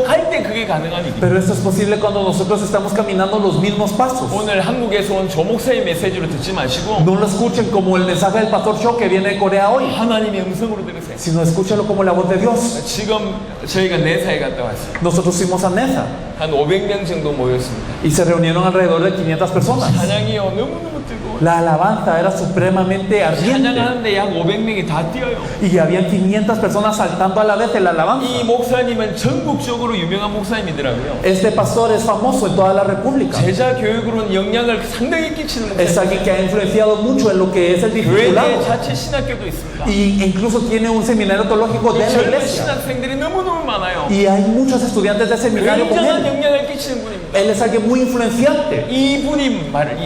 갈 때 그게 가능한 일입니다. Pero esto es posible cuando nosotros estamos caminando los mismos pasos. 오늘 한국에서 온 조 목사의 메시지로 듣지 마시고 No lo escuchen como el mensaje del pastor Cho que viene de Corea hoy, 하나님의 음성으로 들으세요. sino escúchenlo como la voz de Dios. 지금 저희가 내사에 갔다 왔어요. Nosotros fuimos a Neza 한 500명 정도 모였습니다. y se reunieron alrededor de 500 personas. 찬양이요 너무너무 뜨거워. La alabanza era supremamente ardiente 찬양하는데 약 500명이 다 뛰어요. y habían 500 personas saltando a la vez en la alabanza. 이 목사님은 전국적으로 유명한 목사님이더라고요. Este pastor es famoso en toda la república. 제자 교육으로는 영향을 상당히 끼치는 Es 목사님. alguien que ha influenciado mucho en lo que es el 교회 내 discipulado 자체 신학교도 있습니다. y incluso tiene un seminario teológico de la 젊은 iglesia. 신학생들이 너무너무 많아요. Y hay muchos estudiantes de seminario con 굉장한 él. 영향을 끼치는 분입니다. Él es alguien muy influenciante, 이분이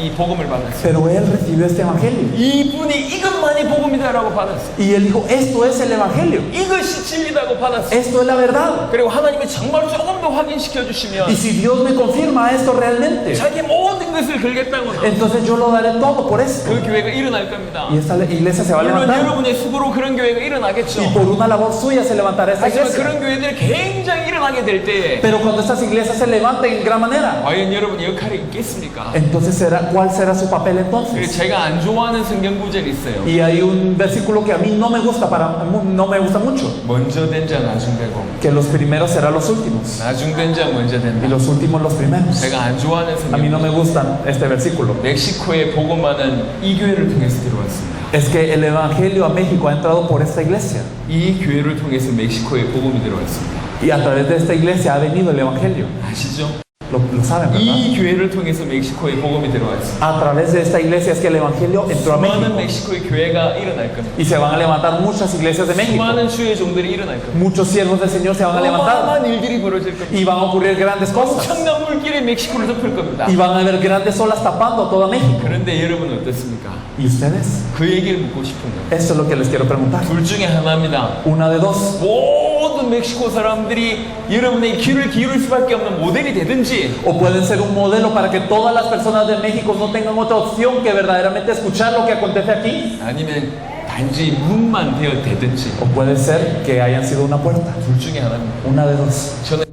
이 복음을 받았어요. pero él recibió este evangelio. 이분이 이것만이 복음이다라고 받았어요. Y él dijo, esto es el evangelio, 이것이 진리다고 받았어요. esto es la verdad. 그리고 하나님이 정말 조금 더 확인시켜 주시면 Y si Dios me confirma esto realmente, 자기 모든 것을 걸겠다거나 entonces yo lo daré todo por esto. 그 교회가 일어날 겁니다. Y esta iglesia se va a 물론 levantar. 여러분의 수고로 그런 교회가 일어나겠죠. Y por una labor suya se levantará esta 하지만 iglesia. 그런 교회들이 굉장히 일어나게 될 때 Pero cuando estas iglesias se levanten en gran manera, 과연 여러분의 역할이 있겠습니까? entonces ¿cuál será su papel 그리고 entonces? 제가 안 좋아하는 성경 구절이 있어요. Y hay un versículo que a mí no me gusta mucho, 먼저 된 자 나중 되고 que los primeros serán los últimos 나중 된 자 먼저 y 된다. los últimos los primeros. 제가 안 좋아하는 A mí no 성경 me gusta este versículo. 멕시코에 복음하는 이 교회를 통해서 들어왔습니다. Es que el evangelio a México ha entrado por esta iglesia 이 교회를 통해서 멕시코에 복음이 들어왔습니다. y a través de esta iglesia ha venido el evangelio. 아시죠? Lo saben, ¿verdad? 이 교회를 통해서 멕시코에 복음이 들어왔습니다. A través de esta iglesia es que el evangelio entró a 수많은 México 멕시코의 교회가 일어날 겁니다. y se van a levantar muchas iglesias de México. 수많은 주의 종들이 일어날 겁니다. Muchos siervos del Señor se van a levantar 어마어마한 일들이 벌어질 겁니다. y van a ocurrir grandes cosas 엄청난 물길이 멕시코를 덮을 겁니다. y van a haber grandes olas tapando a toda México. 그런데 여러분은 어떻습니까? ¿Y ustedes? 그 얘기를 묻고 싶은 거예요. Esto es lo que les quiero preguntar. 둘 중에 하나입니다. Una de dos. 모든 멕시코 사람들이 여러분의 귀를 기울일 수밖에 없는 모델이 되든지 O pueden ser un modelo para que todas las personas de México no tengan otra opción que verdaderamente escuchar lo que acontece aquí. 아니면 단지 문만 되든지 O puede ser que hayan sido una puerta. 둘 중에 하나입니다. Una de dos. 저는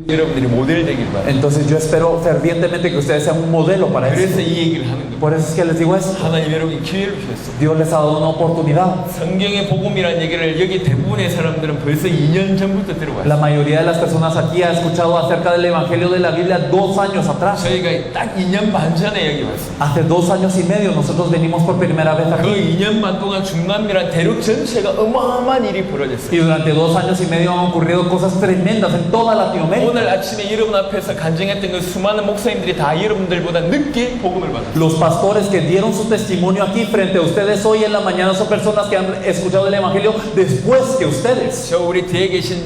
여러분들이 모델 되길 바랍니다. Entonces yo espero fervientemente que ustedes sean un modelo para 그래서 eso. 이 얘기를 하는 겁니다. Por eso es que les digo esto. 하나님 여러분이 기회를 주셨어요. Dios les ha dado una oportunidad. 성경의 복음이라는 얘기를 여기 대부분의 사람들은 벌써 2년 전부터 들어왔어요. La mayoría de las personas aquí ha escuchado acerca del Evangelio de la Biblia 2 años atrás. 저희가 딱 2년 반 전에 여기 왔어요. Hace 2 años y medio nosotros venimos por primera vez 그 aquí. 2년 반 동안 중남미란 대륙 전체가 어마어마한 일이 벌어졌어요. Y durante 2 años y medio han ocurrido cosas tremendas en toda Latinoamérica. 오늘 아침에 여러분 앞에서 간증했던 그 수많은 목사님들이 다 여러분들보다 늦게 복음을 받았어요. Los pastores que dieron su testimonio aquí frente a ustedes hoy en la mañana son personas que han escuchado el Evangelio después que ustedes. 저 우리 뒤에 계신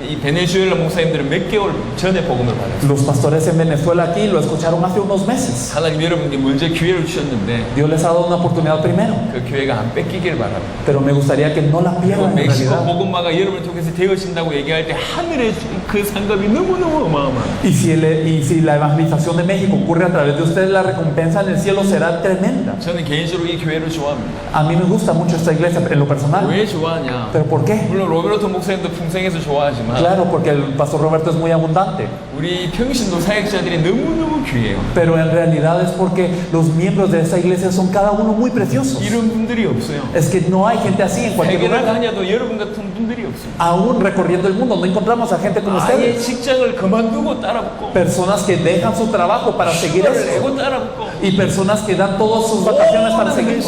이 베네수엘라 목사님들은 몇 개월 전에 복음을 받았어요. Los pastores en Venezuela aquí lo escucharon hace unos meses. 하나님 여러분께 먼저 기회를 주셨는데 Dios les ha dado una oportunidad primero, 그 기회가 안 뺏기길 바랍니다. pero me gustaría que no la 그 pierdan en 멕시코 realidad. 복음화가 여러분을 통해서 되어진다고 얘기할 때 하늘의 그 상급이 너무너무 어마어마해요. Y si la evangelización de México ocurre a través de ustedes, la recompensa en el cielo será tremenda. 저는 개인적으로 이 교회를 좋아합니다. A mí me gusta mucho esta iglesia en lo personal. 왜 좋아하냐? ¿Pero por qué? 물론 로베르토 목사님도 풍성해서 좋아하지만 Claro, porque el pastor Roberto es muy abundante. 우리 평신도 사역자들이 너무너무 귀해요. Pero en realidad es porque los miembros de esta iglesia son cada uno muy preciosos. 이런 분들이 없어요. Es que no hay gente así en cualquier 세계를 lugar. 다녀도 여러분 같은 분들이 없어요. Aún recorriendo el mundo no encontramos a gente como 아예 ustedes. 직장을 그만두고 따라붙고 Personas que dejan su trabajo para seguir 휴가를 eso. 내고 따라붙고 Y personas que dan todas sus vacaciones para seguirnos.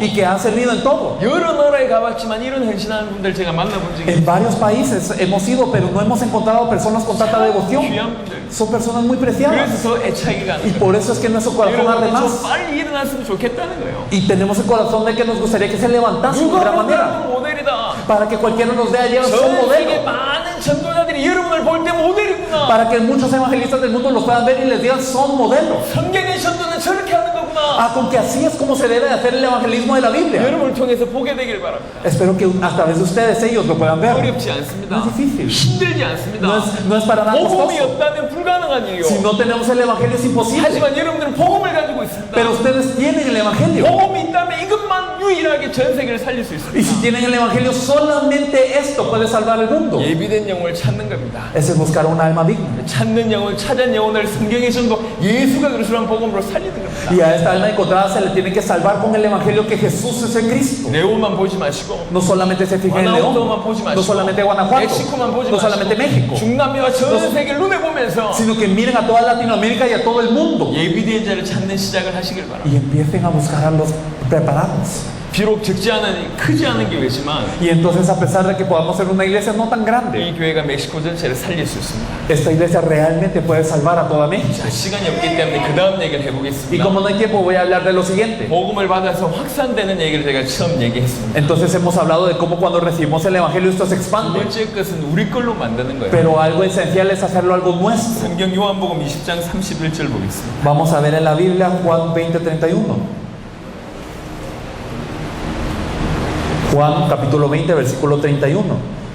Y que han servido en todo. 여러 나라에 가봤지만 이런 헌신하는 분들 제가 만나본 적이 En varios países hemos ido, pero no hemos encontrado personas con tanta devoción. 귀한 분들. Son personas muy 그래서 preciadas. 더 애착이 가는 Y 거예요. por eso es que nuestro corazón arde 여러분 좀 más. 빨리 일어났으면 좋겠다는 거예요. Y tenemos el corazón de que nos gustaría que se levantasen de 누가 gran 보면 manera. 모델이다. Para que cualquiera nos vea llegar son 전 세계 modelo. 많은 전도자들이 여러분을 볼 때 모델이구나. Para que muchos evangelistas del mundo los puedan ver y les digan son modelos. 성경의 전도는 저렇게 하는 거구나. Ah, con que así es como se debe de hacer el evangelismo de la Biblia. 여러분을 통해서 보게 되길 바랍니다. Espero que a través de ustedes ellos lo puedan ver. 어렵지 않습니다. No es difícil. 힘들지 않습니다. No es para nada 복음이 costoso. 없다면 불가능한 일이요. Si no tenemos el evangelio es imposible. 하지만 여러분들은 복음을 가지고 있습니다. Pero ustedes tienen el evangelio. 복음이 있다면 이것만 유일하게 전 세계를 살릴 수 Y si 있습니다. tienen el Evangelio, solamente esto puede salvar el mundo. 예비된 영혼을 찾는 겁니다. Ese es buscar un alma digna. 찾는 영혼, 찾은 영혼을 성경의 전도 예수가 그리스도라는 복음으로 살리는 겁니다. Y a esta alma encontrada se le tiene que salvar con el Evangelio que Jesús es el Cristo. 네온만 보지 마시고 No solamente se fija en guanajuato만 León, 보지 마시고 no solamente Guanajuato, 멕시코만 보지 no solamente México, 마시고 중남미와 전 세계를 눈에 보면서 sino que miren a toda Latinoamérica y a todo el mundo 예비된 자를 찾는 시작을 하시길 바랍니다. y empiecen a buscar a los preparados. 비록 크지 않은 교회지만 Y entonces, a pesar de que podamos ser una iglesia no tan grande, 이 교회가 멕시코 전체를 살릴 수 있습니다. esta iglesia realmente puede salvar a toda México. 자, 시간이 없기 때문에 그 다음 얘기를 Y 해보겠습니다. como no hay tiempo, voy a hablar de lo siguiente. 복음을 받아서 확산되는 얘기를 제가 처음 얘기했습니다. Entonces hemos hablado de cómo cuando recibimos el Evangelio esto se 두 expande, 번째 것은 우리 걸로 만드는 거예요. pero algo esencial es hacerlo algo nuestro. 성경 요한복음 20장 31절 보겠습니다. Vamos a ver en la Biblia Juan 20:31. Juan capítulo 20 versículo 31.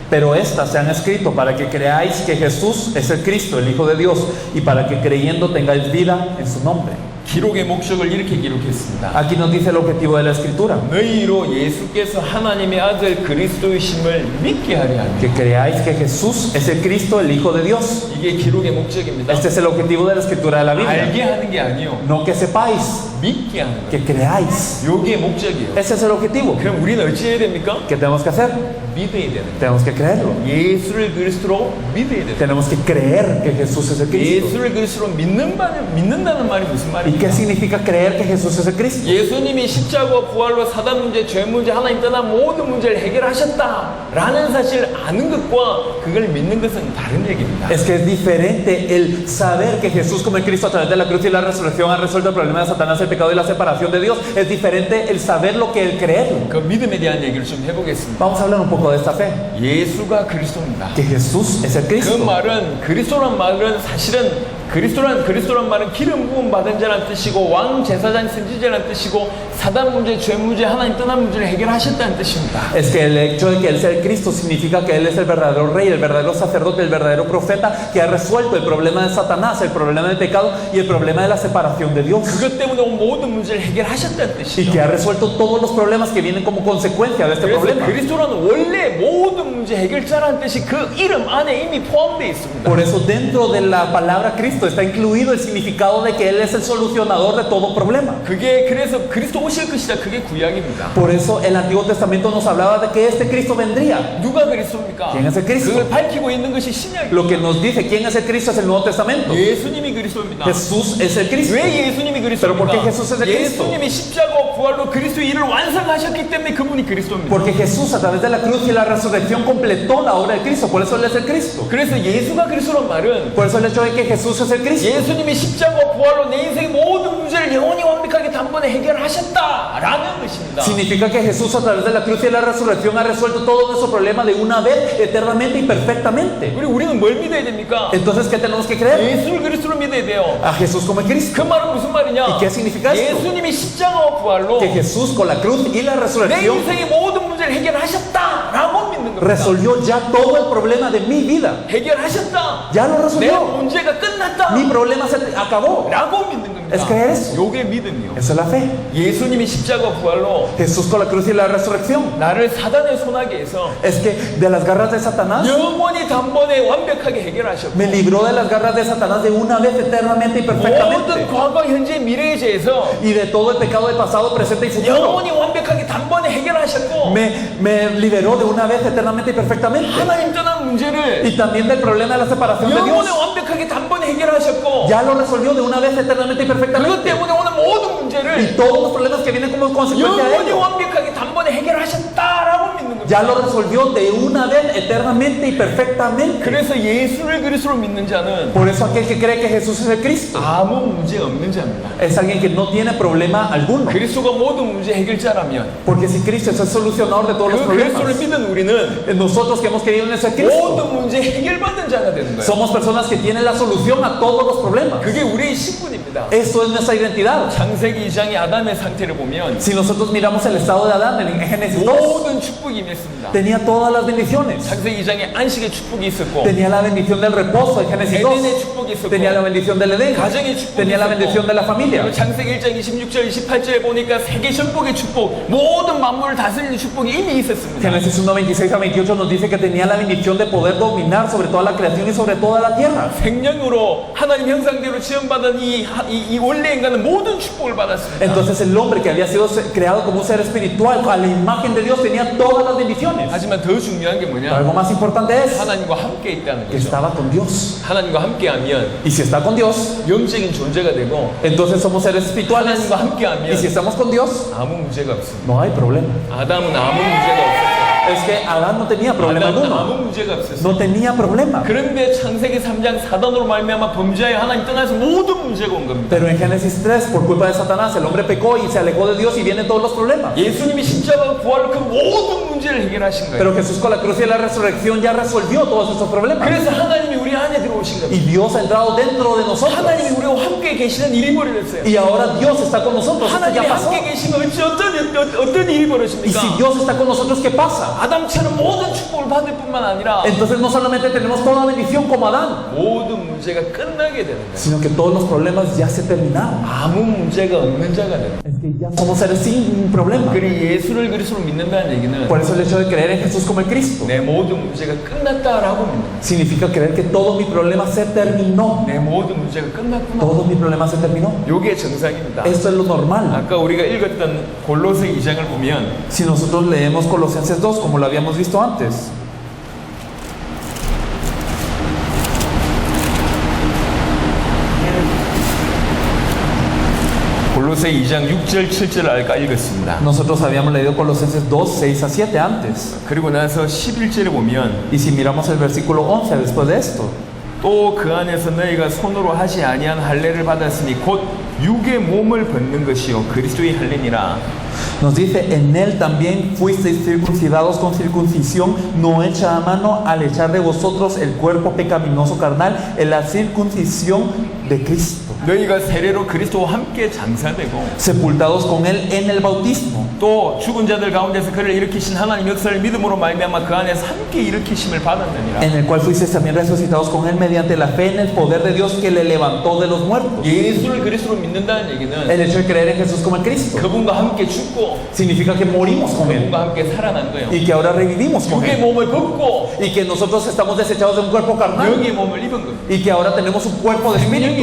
Pero estas se han escrito para que creáis que Jesús es el Cristo, el Hijo de Dios, y para que creyendo tengáis vida en su nombre. 기록의 목적을 이렇게 기록했습니다. Aquí nos dice el objetivo de la escritura: 너희로 예수께서 하나님의 아들 그리스도이심을 믿게 하려 하니. que creáis que Jesús es el Cristo, el Hijo de Dios. 이게 기록의 목적입니다. Este es el objetivo de la escritura de la Biblia. 알게 하는 게 아니요, No que sepáis, 믿게 하는 거예요. que creáis. 요게 목적이에요. Ese es el objetivo. 그럼 우리는 어찌 해야 됩니까? ¿Qué tenemos que hacer? 믿어야 되는 거예요. Tenemos que creerlo. 예수를 그리스도로 믿어야 되는 거예요. Tenemos que creer que Jesús es el Cristo. 예수를 그리스도로 믿는다는 말이 무슨 ¿Y qué 말입니까? significa creer que Jesús es el Cristo? 예수님이 십자가와 부활로 사단 문제, 죄 문제, 하나님 떠난 모든 문제를 해결하셨다라는 사실을 아는 것과 그걸 믿는 것은 다른 얘기입니다. Es que es diferente el saber que Jesús como el Cristo a través de la cruz y la resurrección ha resuelto el problema de Satanás, el pecado y la separación de Dios. Es diferente el saber lo que el creerlo. 그 믿음에 대한 얘기를 좀 해보겠습니다. Vamos a hablar un poco de esta fe. 예수가 그리스도입니다. Que Jesús es el 그 Cristo. 말은 그리스도란 말은 사실은 그리스도란 말은 기름 부음 받은 자란 뜻이고 왕 제사장 선지자란 뜻이고 사단 문제, 죄 문제, 하나님 떠난 문제를 해결하셨다는 뜻입니다. Es que el hecho de que Él sea el Cristo significa que Él es el verdadero rey, el verdadero sacerdote, el verdadero profeta que ha resuelto el problema de Satanás, el problema del pecado y el problema de la separación de Dios. 그것 때문에 모든 문제를 해결하셨다는 Y 뜻이죠. que ha resuelto todos los problemas que vienen como consecuencia de este 그래서 problema. 그리스도는 원래 모든 문제 해결자라는 뜻이 그 이름 안에 이미 포함되어 있습니다. Por eso dentro de la palabra Cristo está incluido el significado de que Él es el solucionador de todo problema. 그래서 그리스도 오실 것이다. 그게 구약입니다. Por eso el Antiguo Testamento nos hablaba de que este Cristo vendría. 누가 그리스도입니까? ¿Quién es el Cristo? 그걸 밝히고 있는 것이 신약입니다. Lo que nos dice quién es el Cristo es el Nuevo Testamento. 예수님이 그리스도입니다. Jesús es el Cristo. 왜 예수님이 Pero ¿por qué 그리스도입니까? Jesús es el Cristo? 예수님이 십자가와 부활로 그리스도의 일을 완성하셨기 때문에 그분이 그리스도입니다. Porque Jesús a través de la cruz y la resurrección completó la obra de Cristo. Por eso Él es el Cristo. 그래서 예수가 그리스도란 말은 Por eso el hecho de que Jesús es el Cristo 예수님이 십자가와 부활로 내 인생의 모든 문제를 영원히 완벽하게 단번에 해결하셨다라는 것입니다. significa que Jesús a través de la cruz y la resurrección ha resuelto todo nuestro problema de una vez, eternamente y perfectamente. 그리고 우리는 뭘 믿어야 됩니까? Entonces, ¿qué tenemos que creer? 예수를 그리스도로 믿어야 돼요. A Jesús como el Cristo. 그 말은 무슨 말이냐? ¿Y qué significa esto? 예수님이 십자가와 부활로 Que Jesús con la cruz y la 내 resurrección 인생의 모든 문제를 해결하셨다라고 믿는 겁니다. resolvió ya todo el problema de mi vida. 해결하셨다. Ya lo 내 resolvió. 문제가 끝났다. Mi problema se acabó. 라고 믿는 겁니다. Es creer eso. 요게 믿음이요. Eso es la fe. 예수님이 십자가 부활로 Jesús con la cruz y la resurrección. 나를 사단의 손아귀에 해서 Es que de las garras de Satanás 영원히 단번에 완벽하게 해결하셨고 me libró de las garras de Satanás de una vez eternamente y 모든 perfectamente. 과거, 현재, 미래에 대해서 Y de todo el pecado del pasado, presente y futuro. 영원히 완벽하게 단번에 해결하셨고 Me liberó de una vez eternamente y perfectamente. 하나님 떠난 문제를 Y también del problema de la separación de Dios. 영원히 완벽하게 단번에 해결하셨고 Ya lo resolvió de una vez eternamente y 그것 perfectamente. 때문에 오늘 모든 Y 문제를 todos los problemas que vienen como consecuencia de 영원히 ello, 완벽하게 단번에 해결하셨다라고 믿는 ya 겁니다. lo resolvió de una vez eternamente y perfectamente. 그래서 예수를 그리스도로 믿는 자는 Por eso aquel que cree que Jesús es el Cristo 아무 문제 없는 자입니다. es alguien que no tiene problema alguno. 그리스도가 모든 문제 해결자라면 Porque si Cristo es el solucionador de todos los 그 그리스도를 problemas, 믿는 우리는 nosotros que hemos creído en ese Cristo 모든 문제 해결받는 자가 되는 거예요. somos personas que tienen la solución a todos los problemas. 그게 우리의 신분입니다. Eso es nuestra identidad. 창세기 2장의 아담의 상태를 보면 Si nosotros miramos el estado de Adán en Génesis 2, 모든 축복이 축복이 임했습니다. Tenía todas las bendiciones. 창세기 2장에 안식의 축복이 있었고, Tenía la bendición del reposo en Génesis 에덴의 2. 축복이 있었고, Tenía la bendición del Edén. 가정의 축복이 Tenía la 있었고, bendición de la familia. 그리고 창세기 1장 26절 28절에 보니까 세계 정복의 축복, 모든 만물을 다스리는 축복이 이미 있었습니다. Génesis 1, 26 a 28 nos dice que tenía la bendición de poder dominar sobre toda la creación y sobre toda la tierra. 생명으로 하나님 형상대로 지음받은 이 원래 인간은 모든 축복을 받았습니다. Entonces el hombre que había sido creado como un ser espiritual a la imagen de Dios tenía todas las bendiciones. 하지만 더 중요한 게 Pero 뭐냐? algo más importante es 하나님과 함께 있다는 que 거죠. estaba con Dios. 하나님과 함께하면 Y si está con Dios, 영적인 존재가 되고, entonces somos seres espirituales. 하나님과 함께하면 Y si estamos con Dios, 아무 문제가 없습니다. no hay problema. 아담은 아무 문제가 없었어요. Es que Adán no tenía problema 아담은 alguno. 아무 문제가 없었어요. No tenía problema. 그런데 창세기 3장 사단으로 말미암아 범죄하여 하나님 떠나서 모든 문제가 온 겁니다. Pero en Génesis 3, por culpa de Satanás, el hombre pecó y se alejó de Dios y vienen todos los problemas. 예수님이 십자가와 부활로 그 모든 문제를 해결하신 거예요. Pero Jesús con la cruz y la resurrección ya resolvió todos estos problemas. 그래서 하나님이 우리 안에 들어오신 겁니다. Y Dios ha entrado dentro de nosotros. 하나님이 우리와 함께 계시는 일이 벌어졌어요. Y ahora Dios está con nosotros. Esto 하나님이 ya pasó. 함께 계시면 어떤 일이 Y 벌어집니까? si Dios está con nosotros, ¿qué pasa? 아담처럼 모든 축복을 받을 뿐만 아니라 Entonces no solamente tenemos toda bendición como Adán, 모든 문제가 끝나게 되는 거예요. sino que todos los problemas ya se terminaron. 아무 문제가 없는 자가 되는 거예요. Es que ya somos seres sin problema. 그리고 예수를 그리스도로 믿는다는 얘기는 Por eso el hecho de creer en Jesús como el Cristo 내 모든 문제가 끝났다라고 믿는 거예요. significa creer que todo mi problema se terminó. 내 모든 문제가 끝났구나. Todo mi problema se terminó. 요게 정상입니다. Esto es lo normal. 아까 우리가 읽었던 골로새 2장을 보면 Si nosotros leemos Colosenses 2, como lo habíamos visto antes, 골로새 2장 6절 7절을 아까 읽었습니다. nosotros habíamos leído Colosenses 2, 6 a 7 antes. 그리고 나서 11절에 보면 Y si miramos el versículo 11 después de esto, 또 그 안에서 너희가 손으로 하지 아니한 할례를 받았으니 곧 육의 몸을 벗는 것이요 그리스도의 할례니라. nos dice, en él también fuisteis circuncidados con circuncisión no hecha a mano al echar de vosotros el cuerpo pecaminoso carnal en la circuncisión de Cristo, 너희가 세례로 그리스도와 함께 장사되고 sepultados con él en el bautismo, 또 죽은 자들 가운데서 그를 일으키신 하나님 역사를 믿음으로 말미암아 그 안에서 함께 일으키심을 받았느니라. en el cual fuisteis también resucitados con él mediante la fe en el poder de Dios que le levantó de los muertos. 예수를 그리스도로 믿는다는 얘기는 El hecho de creer en Jesús como el Cristo 그분과 함께 죽고 significa que morimos con él 그분과 함께 살아난 거예요. y que ahora revivimos con 육의 él 몸을 벗고 y que nosotros estamos desechados de un cuerpo carnal 영의 몸을 입은 겁니다. y que ahora tenemos un cuerpo de espíritu.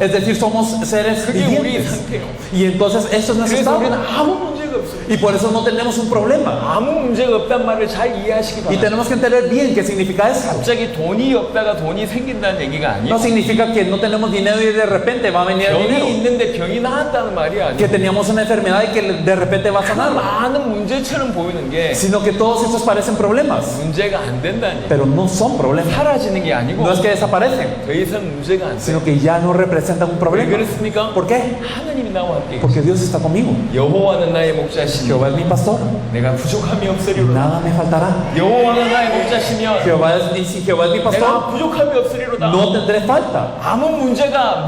Es decir, somos seres 그게 우리 vivientes. 상태예요. Y entonces eso es nuestro 그래서 estado. 우리는 아무 문제가 없어요. Y por eso no tenemos un problema. 아무 문제가 없단 말을 잘 이해하시기 Y 바랍니다. tenemos que entender bien qué significa eso. 갑자기 돈이 없다가 돈이 생긴다는 얘기가 No 아니고 significa que no tenemos dinero y de repente va a venir el 병이 dinero. 있는데 병이 나았다는 말이 Que 아니고 teníamos una enfermedad y que de repente va a sanar. 많은 문제처럼 보이는 게 Sino que todos estos parecen problemas. 문제가 안 된다는 얘기. Pero no son problemas. 사라지는 게 아니고 No es que desaparecen, 더 이상 문제가 안 돼. sino que ya no representan un 왜 problema. 그렇습니까? ¿Por qué? 하나님이 나와 함께 계시고 Porque Dios está conmigo. 여호와는 나의 목자시니 Jehová es mi pastor. 내가 부족함이 없으리로다. Nada me faltará. 여호와는 나의 목자시며 Y si Jehová es mi pastor, 내가 부족함이 없으리로다. no tendré falta. 아무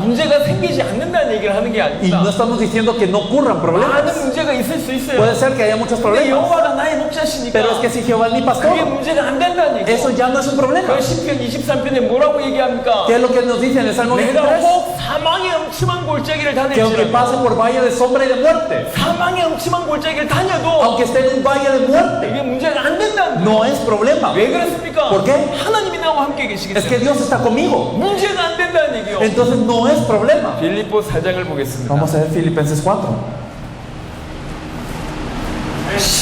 문제가 생기지 않는다는 얘기를 하는 게 Y no 아닙니다. estamos diciendo que no ocurran 많은 problemas. 문제가 있을 수 있어요. Puede ser que haya muchos 근데 problemas. 여호와가 나의 목자시니까 Pero es que si Jehová es mi 그게 pastor, 문제가 안 된다는 얘기죠. eso ya no es un problema. 그 시편 23편에 뭐라고 얘기합니까? ¿Qué es lo que nos dice en el Salmo 내가 23? 혹 사망의 음침한 골짜기를 Que aunque 다닐지라도 pase por valle de sombra y de muerte, 사망의 음침한 골짜기를 다녀도 aunque esté en un valle de muerte, 이게 문제가 안 된다는 거예요. no es problema. 왜 그렇습니까? ¿Por qué? 하나님이 나와 함께 계시기 Es que 때문에 Dios está conmigo. 문제가 안 된다는 얘기요. Entonces no es problema. 빌립보 4장을 보겠습니다. Vamos a ver Filipenses 4.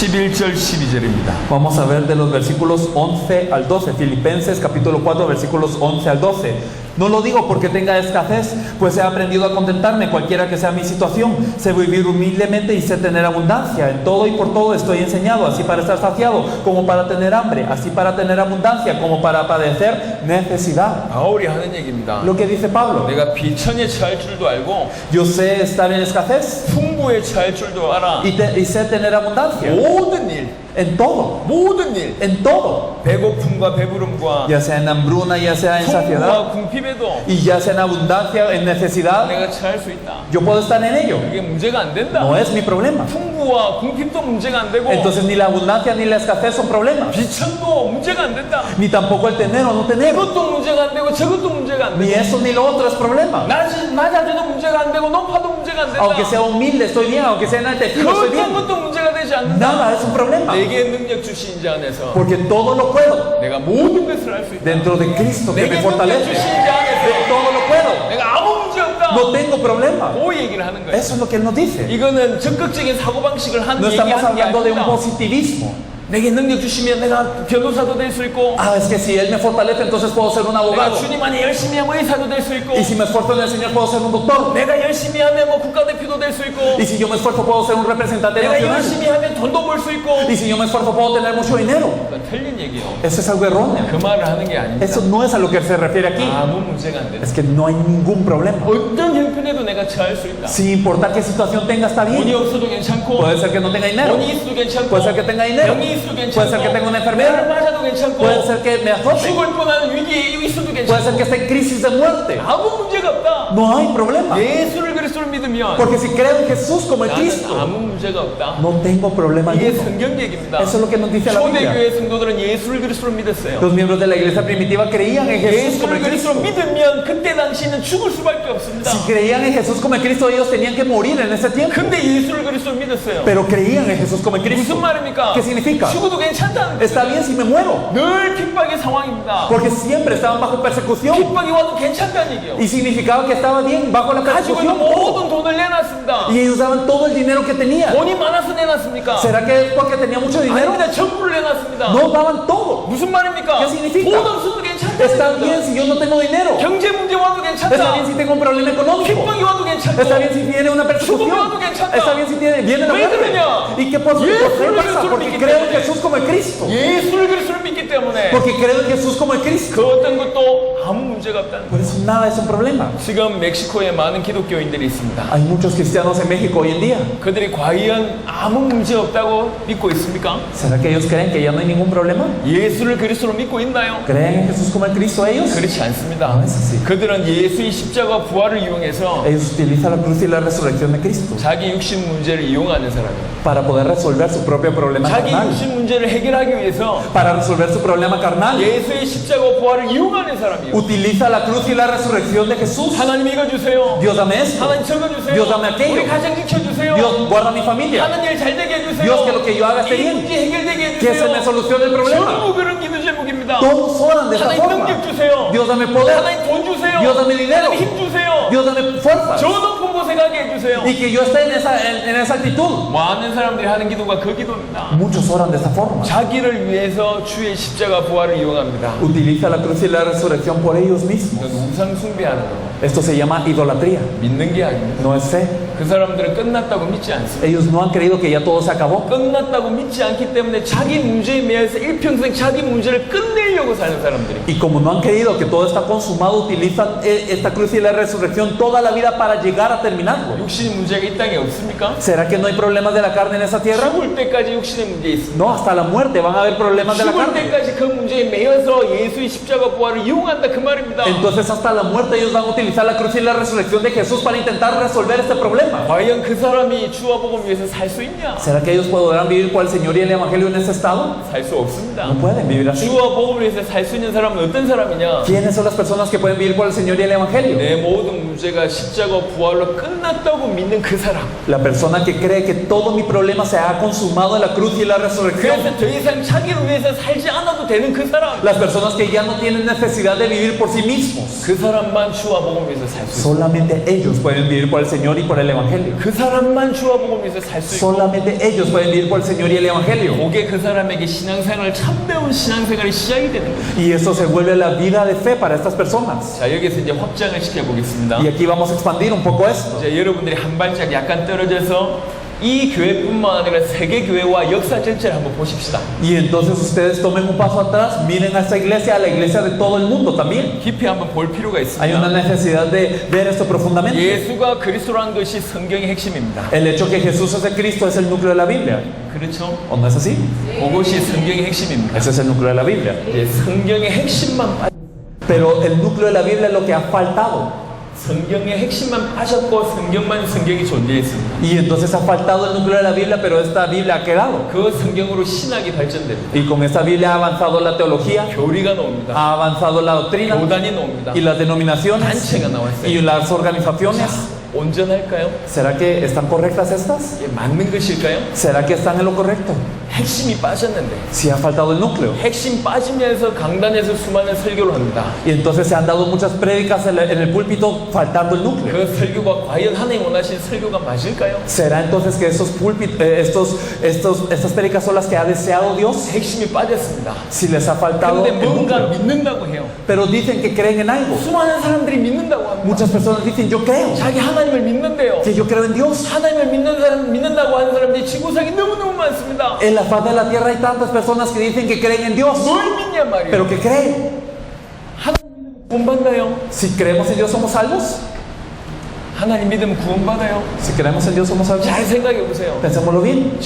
11절 12절입니다. Vamos a ver de los versículos 11 al 12. Filipenses capítulo 4 versículos 11 al 12. No lo digo porque tenga escasez, pues he aprendido a contentarme cualquiera que sea mi situación. Sé vivir humildemente y sé tener abundancia. En todo y por todo estoy enseñado, así para estar saciado como para tener hambre, así para tener abundancia como para padecer necesidad. 바울이 하는 얘기입니다. Lo que dice Pablo. 내가 비천에 처할 줄도 알고 Yo sé estar en escasez. 풍부한 풍부에 처할 줄도 알아. y sé tener abundancia 모든 일, en todo, 모든 일, en todo, 배고픔과 배부름과 ya sea en hambruna, ya sea en saciedad, 풍부와 궁핍에도 y ya sea en abundancia, en necesidad, 내가 처할 수 있다. yo puedo estar en ello. 그게 문제가 안 된다. No es mi problema. 풍부와 궁핍도 문제가 안 되고 Entonces ni la abundancia ni la escasez son problemas, 비천도 문제가 안 된다. ni tampoco el tener o no tener, 이것도 문제가 안 되고 저것도 문제가 안 ni 되고 eso ni lo otro es problema. 낮아져도 문제가 안 되고 높아도 문제가 안 된다. Aunque sea humilde estoy bien, aunque sea enaltecido estoy 어떤 bien. 것도 문제가 되지 않는다. Nada es un problema, 내게 능력 주신 자 안에서 porque todo lo puedo 내가 모든 것을 할 수 있다. dentro de Cristo que me 내게 능력 fortalece. 주신 자 안에서 Todo lo puedo, 내가 아무 문제 없다. no tengo problema. 그 얘기를 하는 거예요. Eso es lo que él nos dice. 이거는 적극적인 사고방식을 No estamos 얘기하는 게 hablando de un 아닙니다. positivismo. 내게 능력 주시면 내가 변호사도 될 수 있고 Ah, es que si él me fortalece, entonces puedo ser un 내가 abogado. 주님 안에 열심히 하면 의사도 될 수 있고 Y si me esfuerzo en el Señor, puedo ser un doctor. 내가 열심히 하면 뭐 국가대표도 될 수 있고 Y si yo me esfuerzo, puedo ser un representante 내가 nacional. 열심히 하면 돈도 벌 수 있고 Y si yo me esfuerzo, puedo tener mucho dinero. 그건 틀린 얘기예요. Eso es algo erróneo. 그 말을 하는 게 아닙니다. Eso no es a lo que se refiere aquí. 아무 문제가 안 된다. Es que no hay ningún problema. 어떤 형편에도 내가 처할 수 있다. Sin importar qué situación tenga, está 돈이 bien. 없어도 괜찮고 Puede ser que no tenga dinero. 돈이 있어도 괜찮고 Puede ser que tenga dinero. 병이 있어도 Puede 괜찮고 ser que tenga una 매를 enfermedad. 맞아도 괜찮고 Puede ser que me azote. 죽을 뻔한 위기에 있어도 Puede ser 괜찮고 que esté en crisis de muerte. 아무 문제가 없다. No hay problema. 예수를 그리스도를 믿으면 Porque si creo en Jesús como el 나는 Cristo, 아무 문제가 없다. no tengo problema 이게 alguno. 성경 얘기입니다. Eso es lo que nos dice la Biblia. 초대교회 성도들은 예수를 그리스도로 믿었어요. Los miembros de la iglesia primitiva creían en Jesús como 예수를 el Cristo. 그리스도로 믿으면 그때 당시에는 죽을 수밖에 없습니다. Si creían en Jesús como el Cristo, ellos tenían que morir en ese tiempo. 근데 예수를 그리스도로 믿었어요. Pero creían en Jesús como el Cristo. 무슨 말입니까? ¿Qué significa? 죽어도 괜찮다는 Está 거예요. bien si me muero, 늘 핍박의 상황입니다. porque siempre estaban bajo persecución. 핍박이 와도 괜찮다는 얘기예요. Y significaba que estaba bien bajo la 가지고 있는 persecución. 모든 돈을 내놨습니다. Y ellos daban todo el dinero que tenían. 돈이 많아서 내놨습니까? ¿Será que es porque tenía mucho dinero? 아닙니다. 전부를 내놨습니다. No daban todo. 무슨 말입니까? ¿Qué significa? 돈 없어도 괜찮다는 Está bien 겁니다. si yo no tengo dinero. 경제 문제 와도 Está 괜찮다. bien si tengo un problema económico. 핍박이 와도 괜찮고 Está bien si viene una persecución. Está bien si viene la ¿왜 muerte. 그러냐? ¿Y qué pasa? 예수를 pasa? Porque 믿기 creo en 때문에. Jesús como el Cristo. 예수를 그리스도를 믿기 때문에 Porque creo en Jesús como el Cristo. 그 어떤 것도 아무 문제가 없다는 Por 거예요. eso nada es un problema. 지금 멕시코에 많은 기독교인들이 있습니다. Hay muchos cristianos en México hoy en día. 그들이 과연 아무 문제 없다고 믿고 있습니까? ¿Será que ellos creen que ya no hay ningún problema? 예수를 그리스도로 믿고 있나요? ¿Creen en Jesús como el Cristo ellos? 그렇지 않습니다. No es así. 그들은 예수의 십자가 부활을 이용해서 Ellos utilizan la cruz y la resurrección de Cristo 자기 육신 문제를 이용하는 사람이에요. para poder resolver su propio problema 자기 carnal. 육신 문제를 해결하기 위해서 Para resolver su problema carnal. 예수의 십자가 부활을 이용하는 사람이에요. Utiliza la cruz y la resurrección de Jesús. 하나님 이거 주세요. Dios dame esto. 하나님 저거 주세요. Dios dame aquello. 우리 가정 지켜주세요. Dios guarda mi familia. 하는 일 잘 되게 해주세요. Dios, que lo que yo haga esté 이 bien. 문제 해결되게 Que se 해주세요. me solucione el problema. 전부 그런 기도 제목입니다. Todos oran de esta 하나님 forma. 능력 주세요. Dios dame poder. 하나님 돈 주세요. Dios dame dinero. 하나님 힘 주세요. Dios dame fuerza. 저 높은 곳에 가게 해주세요. Y que yo esté en esa actitud. 많은 사람들이 하는 기도가 그 기도입니다. Muchos oran de esta forma. 자기를 위해서 주의 십자가 부활을 이용합니다. Utiliza la cruz y la resurrección por ellos mismos. 이건 우상 숭배하는 거. Esto se llama idolatría. 믿는 게 아닙니다. No es fe. 그 사람들은 끝났다고 믿지 않습니다. Ellos no han creído que ya todo se acabó. 끝났다고 믿지 않기 때문에 자기 문제에 매여서 일평생 자기 문제를 끝내려고 사는 사람들이. Y como no han creído que todo está consumado, utilizan esta cruz y la resurrección toda la vida para llegar a terminarlo. 육신의 문제가 이 땅에 없습니까? ¿Será que no hay problemas de la carne en esa tierra? 죽을 때까지 육신의 문제 있습니다. No, hasta la muerte van a haber problemas de la 죽을 carne. 때까지 그 문제에 매여서 예수의 십자가 부활을 이용한다 그 말입니다. Entonces hasta la muerte ellos van a utilizar la cruz y la resurrección de Jesús para intentar resolver este problema. 과연 그 사람이 주와 복음 위해서 살 수 있냐? ¿Será que ellos podrán vivir por el Señor y el Evangelio en ese estado? 살 수 없습니다. No pueden vivir así. 주와 복음을 위해서 살 수 있는 사람은 어떤 사람이냐? ¿Quiénes son las personas que pueden vivir por el Señor y el Evangelio? 내 모든 문제가 십자가 부활로 끝났다고 믿는 그 사람. La persona que cree que todo mi problema se ha consumado en la cruz y la resurrección. 그래서 더 이상 자기를 위해서 살지 않아도 되는 그 사람. Las personas que ya no tienen necesidad de vivir por sí mismos. 그 사람만 주와 복음을 위해서 살 수 있어. Solamente ellos pueden vivir por el Señor y por el Evangelio. 그 사람만 주와 복음을 위해서 살 수 있고. Solamente ellos pueden vivir por el Señor y el Evangelio. 그게 그 사람에게 신앙생활 참되운 신앙생활이 시작이 되는 거예요. Y eso se vuelve la vida de fe para estas personas. 자, 여기서 이제 확장을 시켜보겠습니다. Y aquí vamos a expandir un poco esto. 이제 여러분들이 한 발짝 약간 떨어져서 이 교회뿐만 아니라 세계 교회와 역사 전체를 한번 보십시다. Y entonces ustedes tomen un paso atrás, miren a esta iglesia, a la iglesia de todo el mundo también. 깊이 한번 볼 필요가 Hay una 있습니다. necesidad de ver esto profundamente. 예수가 그리스도라는 것이 성경의 핵심입니다. El hecho que Jesús es el Cristo es el núcleo de la Biblia. 그렇죠? ¿O no es así? 그것이 성경의 핵심입니다. Ese es el núcleo de la Biblia. 이제 성경의 핵심만 Pero el núcleo de la Biblia es lo que ha faltado. 성경의 핵심만 빠졌고 성경만 성경이 존재했습니다. Y entonces ha faltado el núcleo de la Biblia, pero esta Biblia ha quedado. 그 성경으로 신학이 발전됩니다. Y con esta Biblia ha avanzado la teología, 교리가 나옵니다. ha avanzado la doctrina 교단이 나옵니다. y las denominaciones 단체가 나왔어요. y las organizaciones. 온전할까요? ¿Será que están correctas estas? 이게 맞는 것일까요? ¿Será que están en lo correcto? 핵심이 빠졌는데 Si ha faltado el núcleo. 핵심 빠지면서 강단에서 수많은 설교를 합니다. Y entonces se han dado muchas prédicas en el púlpito faltando el núcleo. 그 설교가 과연 하나님 원하신 설교가 맞을까요? ¿Será entonces que estas prédicas son las que ha deseado Dios? 핵심이 빠졌습니다. Si les ha faltado 그런데 el 뭔가 núcleo. 믿는다고 해요. Pero dicen que creen en algo. 수많은 사람들이 믿는다고 합니다. Muchas personas dicen yo creo, 자기 하나님을 믿는데요. que yo creo en Dios. 하나님을 믿는다고 하는 사람들이 지구상에 너무너무 많습니다. En la faz de la tierra hay tantas personas que dicen que creen en Dios, 뭘 믿냐 말이에요. pero que creen. 하나님 구원받나요? Si creemos en Dios somos salvos. 하나님 믿으면 구원받아요. Si creemos en Dios somos salvos. 잘 생각해 보세요. Pensémoslo bien.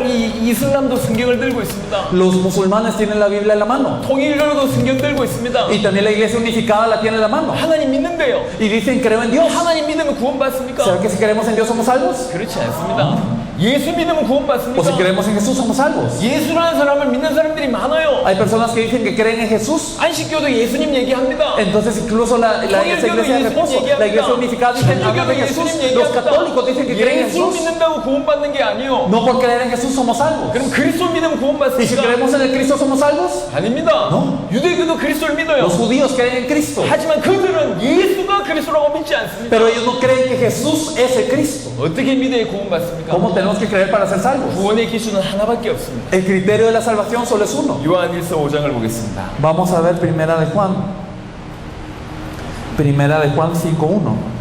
이 이슬람도 성경을 들고 있습니다. Los musulmanes tienen la Biblia en la mano. 통일교도 성경 들고 있습니다. Y también la iglesia unificada la tiene en la mano. 하나님 믿는데요. Y dicen creo en Dios. 하나님 믿으면 구원받습니까? ¿Será que si creemos en Dios somos salvos? 그렇지 않습니다. 예수 믿으면 ¿O si 구원받습니까? creemos en Jesús somos salvos? 예수라는 사람을 믿는 사람들이 많아요. Hay personas que dicen que creen en Jesús. 안식교도 예수님 얘기합니다. Entonces incluso la iglesia de reposo, la iglesia unificada dicen hablan de Jesús. Los católicos dicen que creen en 예수 Jesús. 믿는다고 구원받는 게 아니요. No por creer en Jesús somos salvos. 그럼 그리스도 믿으면 Y si 구원받습니까? creemos en el Cristo somos salvos. 아닙니다. No. 유대교도 그리스도를 믿어요. Los judíos creen en Cristo, 하지만 그들은 예수가 그리스도라고 믿지 않습니다. pero ellos no creen que Jesús es el Cristo. 어떻게 믿어야 구원받습니까? ¿Cómo tenemos que creer para ser salvos? 구원의 기준은 하나밖에 없습니다. El criterio de la salvación solo es uno. 요한일서 5장을 보겠습니다. Vamos a ver Primera de Juan. Primera de Juan 5:1.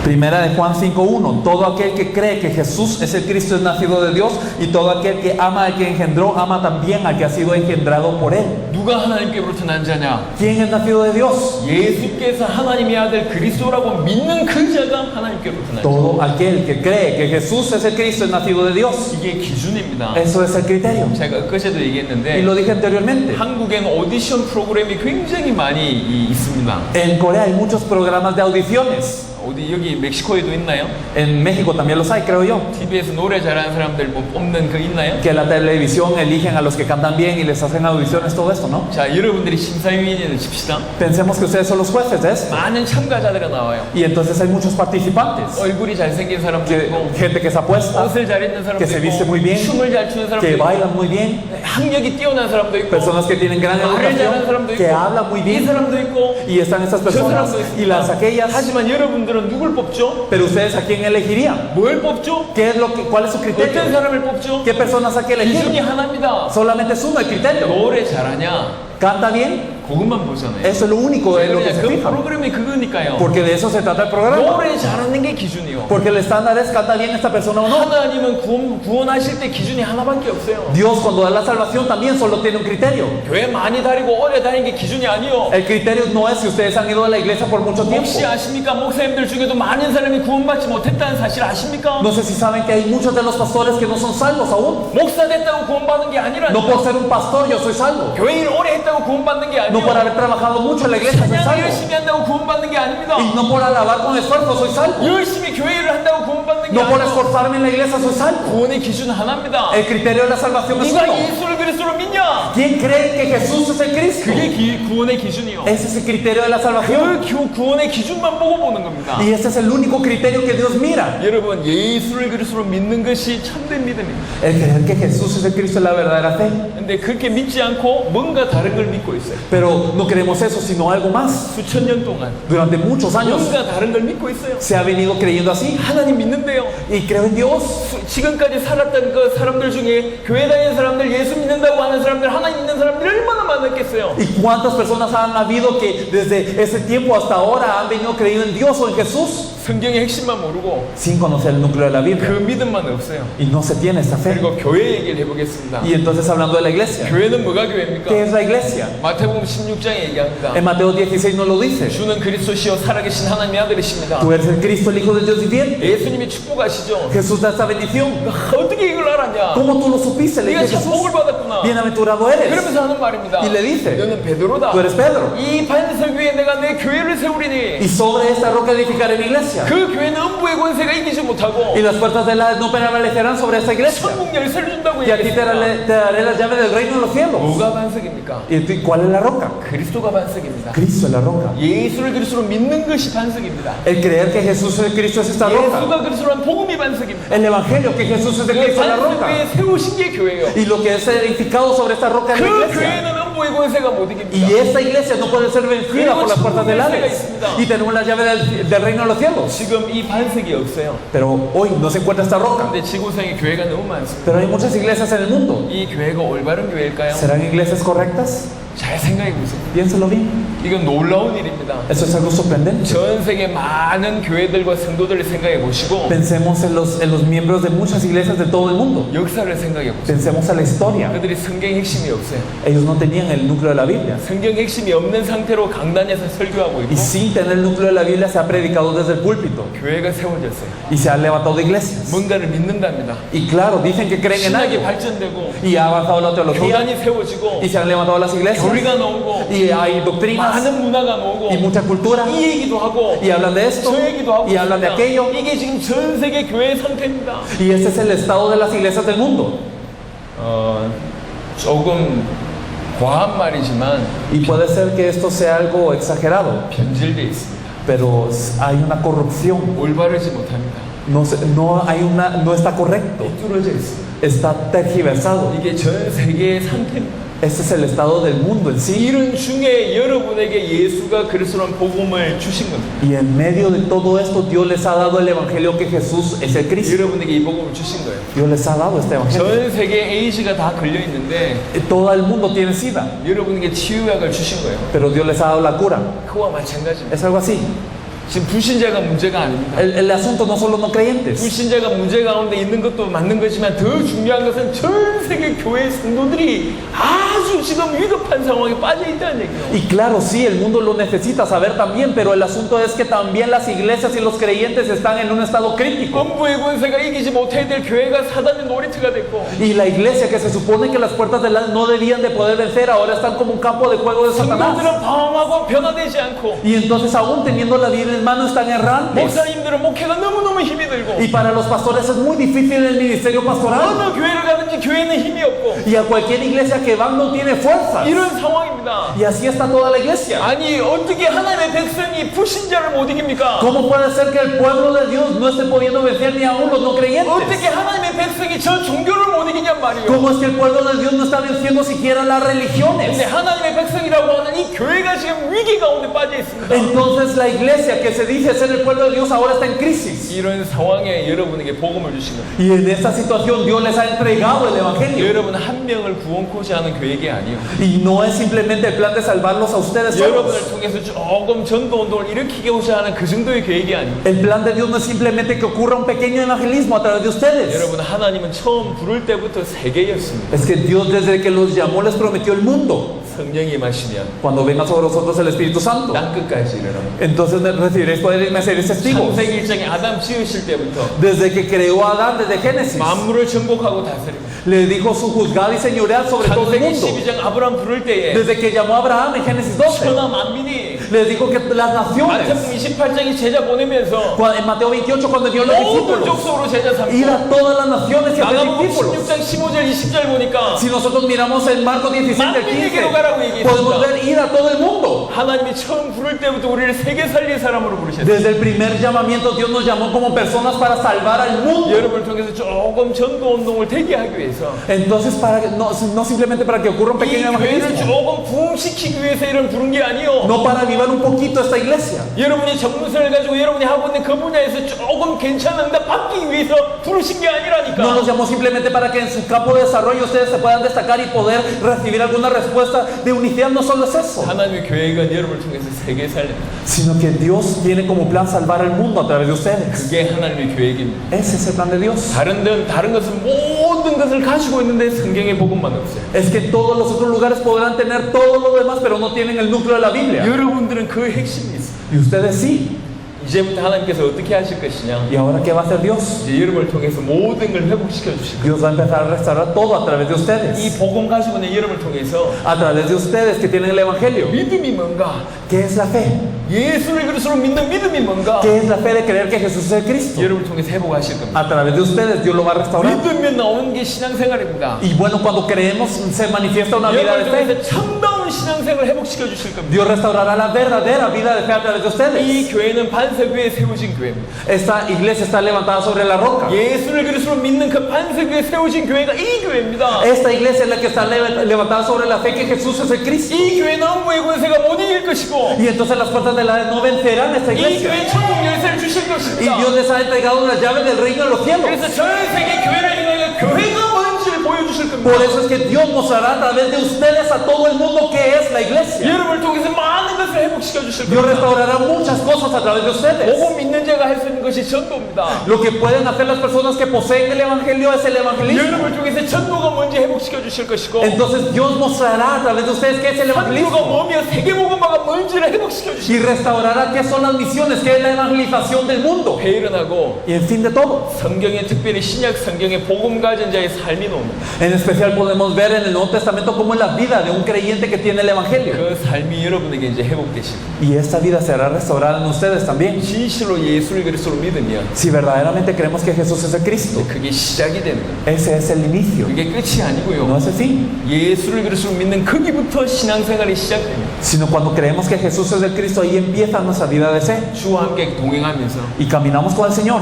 Primera de Juan 5:1. Todo aquel que cree que Jesús es el Cristo es nacido de Dios, y todo aquel que ama al que engendró, ama también al que ha sido engendrado por él. 누가 하나님께로부터 난 자냐? ¿Quién es nacido de Dios? 예수께서 하나님의 아들 그리스도라고 믿는 그 자가 하나님께로부터 난 자. Todo aquel que cree que Jesús es el Cristo es nacido de Dios. 이게 기준입니다. Eso es el criterio. 제가 엊그제도 Y 얘기했는데 lo dije anteriormente. 한국엔 오디션 프로그램이 굉장히 많이 있습니다. En Corea hay muchos programas de audiciones. 어디 여기 멕시코에도 있나요? En México también los hay, creo yo. TV에서 노래 잘하는 사람들 뭐 뽑는 그 있나요? Que la televisión eligen a los que cantan bien y les hacen audiciones, todo esto, ¿no? 자, 여러분들이 심사위원을 칩시다. Pensemos que ustedes son los jueces de esto. 많은 참가자들이 나와요. Y entonces hay muchos participantes. 얼굴이 잘생긴 사람도 Que, 있고 gente que se apuesta, 옷을 잘 입는 사람도 que se viste 있고 muy bien, 춤을 잘 추는 사람도 que 있고 bailan muy bien, 학력이 뛰어난 사람도 있고 personas que tienen gran 말을 잘하는 educación, 사람도 que 있고 hablan muy 이 bien. 사람도 있고 Y están estas 저 personas 사람도 y las 있습니다. aquellas. 하지만 여러분들은 누굴 뽑죠? Pero ustedes a quién elegirían? 뭘 뽑죠? ¿Qué es lo que, ¿Cuál es su 어떤 criterio? 사람을 뽑죠? ¿Qué personas hay que 기준이 elegir? 하나입니다. Solamente es uno el criterio. 노래 잘하냐? ¿Canta bien? 그것만 보잖아요. Eso es lo único en lo que se 그 fijan. 프로그램이 그거니까요. Porque de eso se trata el programa. 노래 잘하는 게 기준이요. Porque el estándar es canta bien esta persona o no. 하나님은 구원하실 때 기준이 하나밖에 없어요. Dios cuando da la salvación también solo tiene un criterio. 교회 많이 다니고 오래 다니는 게 기준이 아니요. El criterio no es si ustedes han ido a la iglesia por mucho tiempo. 혹시 아십니까? 목사님들 중에도 많은 사람이 구원받지 못했다는 사실 아십니까? No sé si saben que hay muchos de los pastores que no son salvos aún. 목사 됐다고 구원받는 게 아니라 No por ser un pastor yo soy salvo. 교회 일 오래 했다고 구원받는 게 No por 아니요. haber trabajado mucho en la iglesia soy 찬양 salvo. 열심히 한다고 구원받는 게 아닙니다. Y no por alabar con esfuerzo soy salvo. 열심히 교회 일을 한다고 구원받는 게 No por 아니요. esforzarme en la iglesia soy salvo. 구원의 기준은 하나입니다. El criterio de la salvación es 누가 uno. 예수를 그리스도로 믿냐? ¿Quién cree que Jesús es el Cristo? 그게 구원의 기준이요. Ese es el criterio de la salvación. 그 구원의 기준만 보고 보는 겁니다. Y ese es el único criterio que Dios mira. 여러분, 예수를 그리스도로 믿는 것이 참된 믿음입니다. El creer que Jesús es el Cristo es la verdadera fe. 근데 그렇게 믿지 않고 뭔가 다른 걸 믿고 있어요. Pero no queremos eso, sino algo más. 수천 년 동안 Durante muchos años 뭔가 다른 걸 믿고 있어요. se ha venido creyendo así. 하나님 믿는데요. Y creo en Dios. 지금까지 살았던 그 사람들 중에 교회 다니는 사람들, 예수 믿는다고 하는 사람들, 하나님 믿는 사람들이 얼마나 많았겠어요. ¿Y cuántas personas han habido que desde ese tiempo hasta ahora han venido creyendo en Dios o en Jesús? 성경의 핵심만 모르고 sin conocer el núcleo de la 그 Biblia. 믿음만 없어요. Y no se tiene esta fe. 그리고 교회 얘기를 해보겠습니다. Y entonces hablando de la iglesia, 교회는 뭐가 교회입니까? ¿qué es la iglesia? 마태복음 16장에 얘기합니다. En Mateo 16 nos lo dice. 주는 그리스도시요 살아계신 하나님의 아들이십니다. Tú eres el Cristo, el Hijo de Dios viviente. 예수님이 축복하시죠. Jesús da esta bendición. 어떻게 이걸 알았냐? ¿Cómo tú lo supiste? Le 네가 dice 참 Jesús. 복을 받았구나. Bienaventurado eres. 그러면서 하는 말입니다. Y le dice, 너는 베드로다. tú eres Pedro. 이 반석 위에 내가 내 교회를 세우리니 Y sobre esta roca edificaré mi iglesia. 그 교회는 음부의 권세가 이기지 못하고 Y las puertas del Hades no prevalecerán sobre esta iglesia. 천국 열쇠를 준다고 Y a ti te daré las llaves del reino de los cielos. 뭐가 반석입니까? ¿Y cuál es la roca? 그리스도가 반석입니다. Cristo es la roca. 예수를 그리스도로 믿는 것이 반석입니다. El creer que Jesús es Cristo es esta roca. 예수가 그리스도로 한 복음이 반석입니다. El evangelio que Jesús es de 그 Cristo es la 반석 roca. 위에 세우신 게 교회예요. Y lo que es edificado sobre esta roca es la 그 iglesia. 교회는 음부의 권세가 못 Y 이깁니다. esta iglesia no puede ser vencida por las puertas del Hades. Y tenemos la llave del reino de los cielos. 지금 이 반석이 없어요. Pero hoy no se encuentra esta roca. 근데 지구상에 교회가 너무 많습니다. Pero hay muchas iglesias en el mundo. 이 교회가 올바른 교회일까요? ¿Serán iglesias correctas? 잘 생각해 보세요. Piénselo bien. 이건 놀라운 일입니다. Eso es algo sorprendente. 전 세계 많은 교회들과 성도들을 생각해 보시고 Pensemos en los miembros de muchas iglesias de todo el mundo. 역사를 생각해 보세요. Pensemos en la historia. 그들이 성경 핵심이 없어요. Ellos no tenían el núcleo de la Biblia. 성경 핵심이 없는 상태로 강단에서 설교하고 있고 Y sin tener el núcleo de la Biblia se ha predicado desde el púlpito. 교회가 세워졌어요. Y se han levantado iglesias. 뭔가를 믿는답니다. Y claro, dicen que creen en 신학이 algo. 발전되고 Y ha avanzado la teología. 교단이 세워지고 Y se han levantado las iglesias. 교리가 나오고 Y hay doctrinas. 많은 문화가 나오고 Y mucha cultura. 이 얘기도 하고 Y hablan de esto. 저 얘기도 하고 Y hablan de 있습니다. aquello. 이게 지금 전 세계 교회의 상태입니다. Y este es el estado de las iglesias del mundo. 조금 과한 말이지만 Y puede ser que esto sea algo exagerado. 변질되어 있습니다. Pero hay una corrupción. 올바르지 못합니다. No está correcto. 뚫어져 있습니다. Está tergiversado. 이게 전 세계의 상태입니다. Este es el estado del mundo en sí. 이런 중에 여러분에게 예수가 그리스도란 복음을 주신 겁니다. Y en medio de todo esto, Dios les ha dado el evangelio que Jesús es el Cristo. 여러분에게 이 복음을 주신 거예요. Dios les ha dado este evangelio. 전 세계 에이즈가 다 걸려 있는데 Todo el mundo tiene SIDA, 여러분에게 치유약을 주신 거예요. pero Dios les ha dado la cura. 그와 마찬가지입니다. Es algo así. 지금 불신자가 문제가 아닙니다. El asunto no son los no creyentes. 불신자가 문제 가운데 있는 것도 맞는 거지만 더 중요한 것은 전 세계 교회 성도들이 아주 지금 위급한 상황에 빠져 있다는 얘기예요. Y claro, sí, el mundo lo necesita saber también, pero el asunto es que también las iglesias y los creyentes están en un estado crítico. 음부의 권세가 이기지 못해야 될 교회가 사단의 놀이터가 됐고 Y la iglesia, que se supone que las puertas del Hades no debían de poder vencer, ahora están como un campo de juego de Satanás. 성도들은 방황하고 변화되지 않고 Y entonces, aún teniendo la Biblia en mano, están errantes. 목사님들은 목회가 너무너무 힘이 들고 Y para los pastores es muy difícil el ministerio pastoral. 어느 교회를 가든지 교회는 힘이 없고 Y a cualquier iglesia que van no tiene fuerza. 이런 상황입니다. Y así está toda la iglesia. 아니 어떻게 하나님의 백성이 불신자를 못 이깁니까? ¿Cómo puede ser que el pueblo de Dios no esté pudiendo vencer ni aún los no creyentes? 어떻게 하나님의 백성이 저 종교를 못 이기냔 말이에요. ¿Cómo es que el pueblo de Dios no está venciendo siquiera las 근데 religiones? 하나님의 백성이라고 하는 이 교회가 지금 위기 가운데 빠져 있습니다. Entonces la iglesia que se dice ser el pueblo de Dios ahora está en crisis. 이런 상황에 여러분에게 복음을 주신 겁니다. Y en esta situación Dios les ha entregado el evangelio. 여러분 한 명을 구원코지 하는 교회가 아니에요. Y no es simplemente el plan de salvarlos a ustedes solos. 여러분을 통해서 조금 전도 운동을 일으키고자 하는 그 정도의 계획이 아닙니다. El plan de Dios no es simplemente que ocurra un pequeño evangelismo a través de ustedes. 여러분 하나님은 처음 부를 때부터 세계였습니다. Es que Dios desde que los llamó les prometió el mundo. 성령이 마시면 Cuando venga sobre vosotros el Espíritu Santo, 땅 끝까지 이르라. entonces recibiréis poder y me seréis testigos. 창세기 1장에 아담 지으실 때부터 Desde que creó a Adán, desde Génesis, 만물을 정복하고 다스리고 le dijo su juzgado y señorear sobre todo el 창세기 mundo. 12장 아브라함 부를 때에 Desde que llamó a Abraham en Génesis 12, 천하 만민이 les dijo que las naciones, 마태복음 28장에 제자 보내면서 en Mateo 28, cuando dio los 모든 discípulos, 족속으로 제자 ir 삼고 a todas las naciones y hacer 마가복음 discípulos. 16장 15절 20절 보니까 Si nosotros miramos en Marcos 16 del 15, podemos ver ir a todo el mundo. 하나님이 처음 부를 때부터 우리를 세계 살릴 사람으로 부르셨어요. Desde el primer llamamiento Dios nos llamó como personas para salvar al mundo. 여러분을 통해서 조금 전도 운동을 되게 하기 위해서 Entonces, no simplemente para que ocurra un 이 pequeño 교회를 evangelismo, 조금 부흥시키기 위해서 이런 부른 게 아니요. no para avivar motivar un poquito esta iglesia. 여러분이 전문성을 가지고 여러분이 하고 있는 그 분야에서 조금 괜찮은데 받기 위해서 부르신 게 아니라니까. No nos llamó simplemente para que en su campo de desarrollo ustedes se puedan destacar y poder recibir alguna respuesta de unidad. No solo es eso, 하나님의 계획은 여러분을 통해서 세계 살립니다. sino que Dios tiene como plan salvar al mundo a través de ustedes. 그게 하나님의 계획입니다. Ese es el plan de Dios. 다른 것은 모든 것을 가지고 있는데 성경의 복음만 없어요. Es que todos los otros lugares podrán tener todo lo demás, pero no tienen el núcleo de la Biblia. 여러분들은 그 핵심이 있어요. Y ustedes sí. 이제부터 하나님께서 어떻게 하실 것이냐? ¿Y ahora qué va a hacer Dios? 이제 여러분을 통해서 모든 걸 회복시켜 주실 거예요. Dios va a empezar a restaurar todo a través de 이 ustedes. 복음 가지고 있는 여러분을 통해서 A través de ustedes que tienen el Evangelio. 믿음이 뭔가? ¿Qué es la fe? 예수를 그리스도로 믿는 믿음이 뭔가? ¿Qué es la fe de creer que Jesús es el Cristo? 여러분을 통해서 회복하실 겁니다. A través de ustedes Dios lo va a restaurar. 믿으면 나오는 게 신앙생활입니다. Y bueno, cuando creemos se manifiesta una vida de 여러분을 fe. 통해서 참다운 신앙생활을 회복시켜 주실 겁니다. Dios restaurará la verdadera vida de fe a través de ustedes. 이 교회는 반석 위에 세워진 교회입니다. Esta iglesia está levantada sobre la roca. 예수를 그리스도로 믿는 그 반석 위에 세워진 교회가 이 교회입니다. Esta iglesia es la que está levantada sobre la fe que Jesús es el Cristo. 이 교회는 음부의 권세가 못 이길 것이고 Y entonces las puertas de la no vencerán esta 이 iglesia. 교회 천국 열쇠를 주실 Y 것입니다. Dios les ha entregado las llaves del reino de los cielos. 그래서 전 세계 교회를 향하여 교회가 뭔지를 보여주실 겁니다. Por eso es que Dios mostrará a través de ustedes a todo el mundo qué es la iglesia. 여러분을 통해서 많은 것을 회복시켜 주실 Dios 겁니다. restaurará muchas cosas a través de ustedes. 복음 믿는 자가 할 수 있는 것이 전도입니다. Lo que pueden hacer las personas que poseen el evangelio es el evangelismo. 여러분을 통해서 전도가 뭔지 회복시켜 주실 것이고 Entonces Dios mostrará a través de ustedes qué es el 선교가 evangelismo. 뭐며 세계복음화가 뭔지를 회복시켜 주실 Y restaurará qué son las misiones, qué es la evangelización del mundo. 배일은하고 Y en fin de todo. 성경에 특별히 신약 성경에 복음 가진 자의 삶이 나옵니다. En especial podemos ver en el Nuevo Testamento cómo es la vida de un creyente que tiene el evangelio. 그 삶이 여러분에게 이제 회복되시고 Y esta vida será restaurada en ustedes también. 진실로 예수를 그리스도로 믿으면 Si verdaderamente creemos que Jesús es el Cristo, 그게 시작이 되는 거예요. ese es el inicio, 그게 끝이 no 아니고요. es el fin. 예수를 그리스도로 믿는 거기부터 신앙생활이 시작됩니다. Sino cuando creemos que Jesús es el Cristo, ahí empieza nuestra vida de fe. 주와 함께 동행하면서 Y caminamos con el Señor.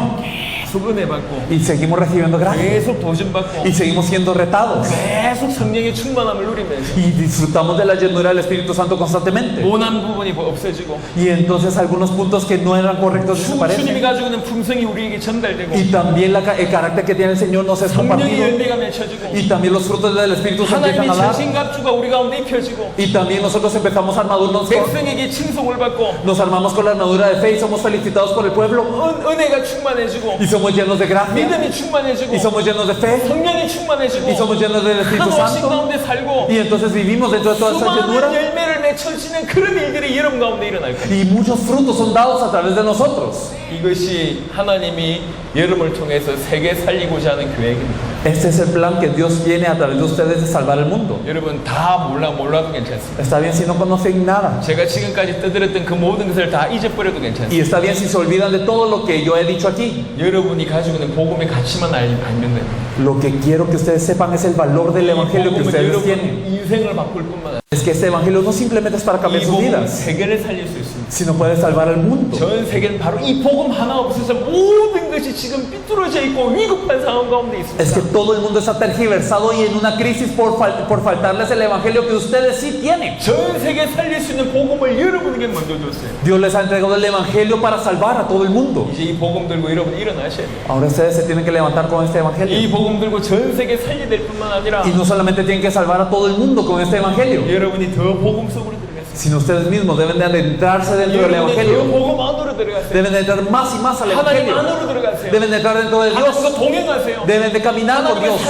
계속 은혜 받고 Y seguimos recibiendo gracia. 계속 도전받고 Y seguimos siendo retados. 계속 성령의 충만함을 누리면서 Y disfrutamos de la llenura del Espíritu Santo constantemente. 모난 부분이 없어지고 Y entonces algunos puntos que no eran correctos 주님이 desaparecen. 가지고 있는 품성이 우리에게 전달되고 Y también el carácter que tiene el Señor nos es 성령의 compartido. 열매가 맺혀지고 Y también los frutos del Espíritu se empiezan 하나님의 a dar. 전신갑주가 우리 가운데 입혀지고 Y también nosotros empezamos a armadurnos 백성에게 칭송을 받고 nos armamos con la armadura de fe y somos felicitados por el pueblo. 은혜가 충만해지고 Y somos llenos de gracia. 믿음이 충만해지고 Y somos llenos de fe. 성령이 충만해지고 Y somos llenos del Espíritu 한 오신 Santo. 가운데 살고 Y entonces vivimos dentro de toda esa 수많은 llenura. 열매를 맺혀지는 그런 일들이 여러분 가운데 일어날 거예요. Y muchos frutos son dados a través de nosotros. 이것이 하나님이 여러분을 통해서 세계 살리고자 하는 계획입니다. Este es el plan que Dios tiene a través de ustedes de salvar el mundo. 여러분 다 몰라도 괜찮습니다. Está bien si no conocen nada. 제가 지금까지 떠들었던 그 모든 것을 다 잊어버려도 괜찮습니다. Y está bien si se olvidan de todo lo que yo he dicho aquí. 여러분이 가지고 있는 복음의 가치만 알면 됩니다. Lo que quiero que ustedes sepan es el valor del 이 evangelio que 복음은 ustedes 여러분 tienen. 인생을 바꿀 뿐만 아니라 Es que este evangelio no simplemente es para cambiar 이 sus 복음은 vidas, 세계를 살릴 수 있습니다. sino puede salvar al mundo. 전 세계는 바로 이 복음 하나 없어서 모든 것이 지금 삐뚤어져 있고 위급한 상황 가운데 있습니다. Es que todo el mundo está tergiversado y en una crisis por faltarles el evangelio que ustedes sí tienen. 전 세계 살릴 수 있는 복음을 여러분에게 먼저 줬어요. Dios les ha entregado el evangelio para salvar a todo el mundo. 이제 이 복음 들고 여러분 일어나셔야 돼요. Ahora ustedes se tienen que levantar con este 이 evangelio. 복음 들고 전 세계 살려야 될 뿐만 아니라 Y no solamente tienen que salvar a todo el mundo con este evangelio, 여러분이 더 복음 속으로 들어갔어요. sino ustedes mismos deben de adentrarse dentro del 여러분이 더 evangelio. 복음 안으로 들어갔어요. Deben de entrar más y más al 하나님 evangelio. 안으로 들어가세요. Deben de entrar dentro de Dios. 하나님과 동행하세요. Deben de caminar con Dios.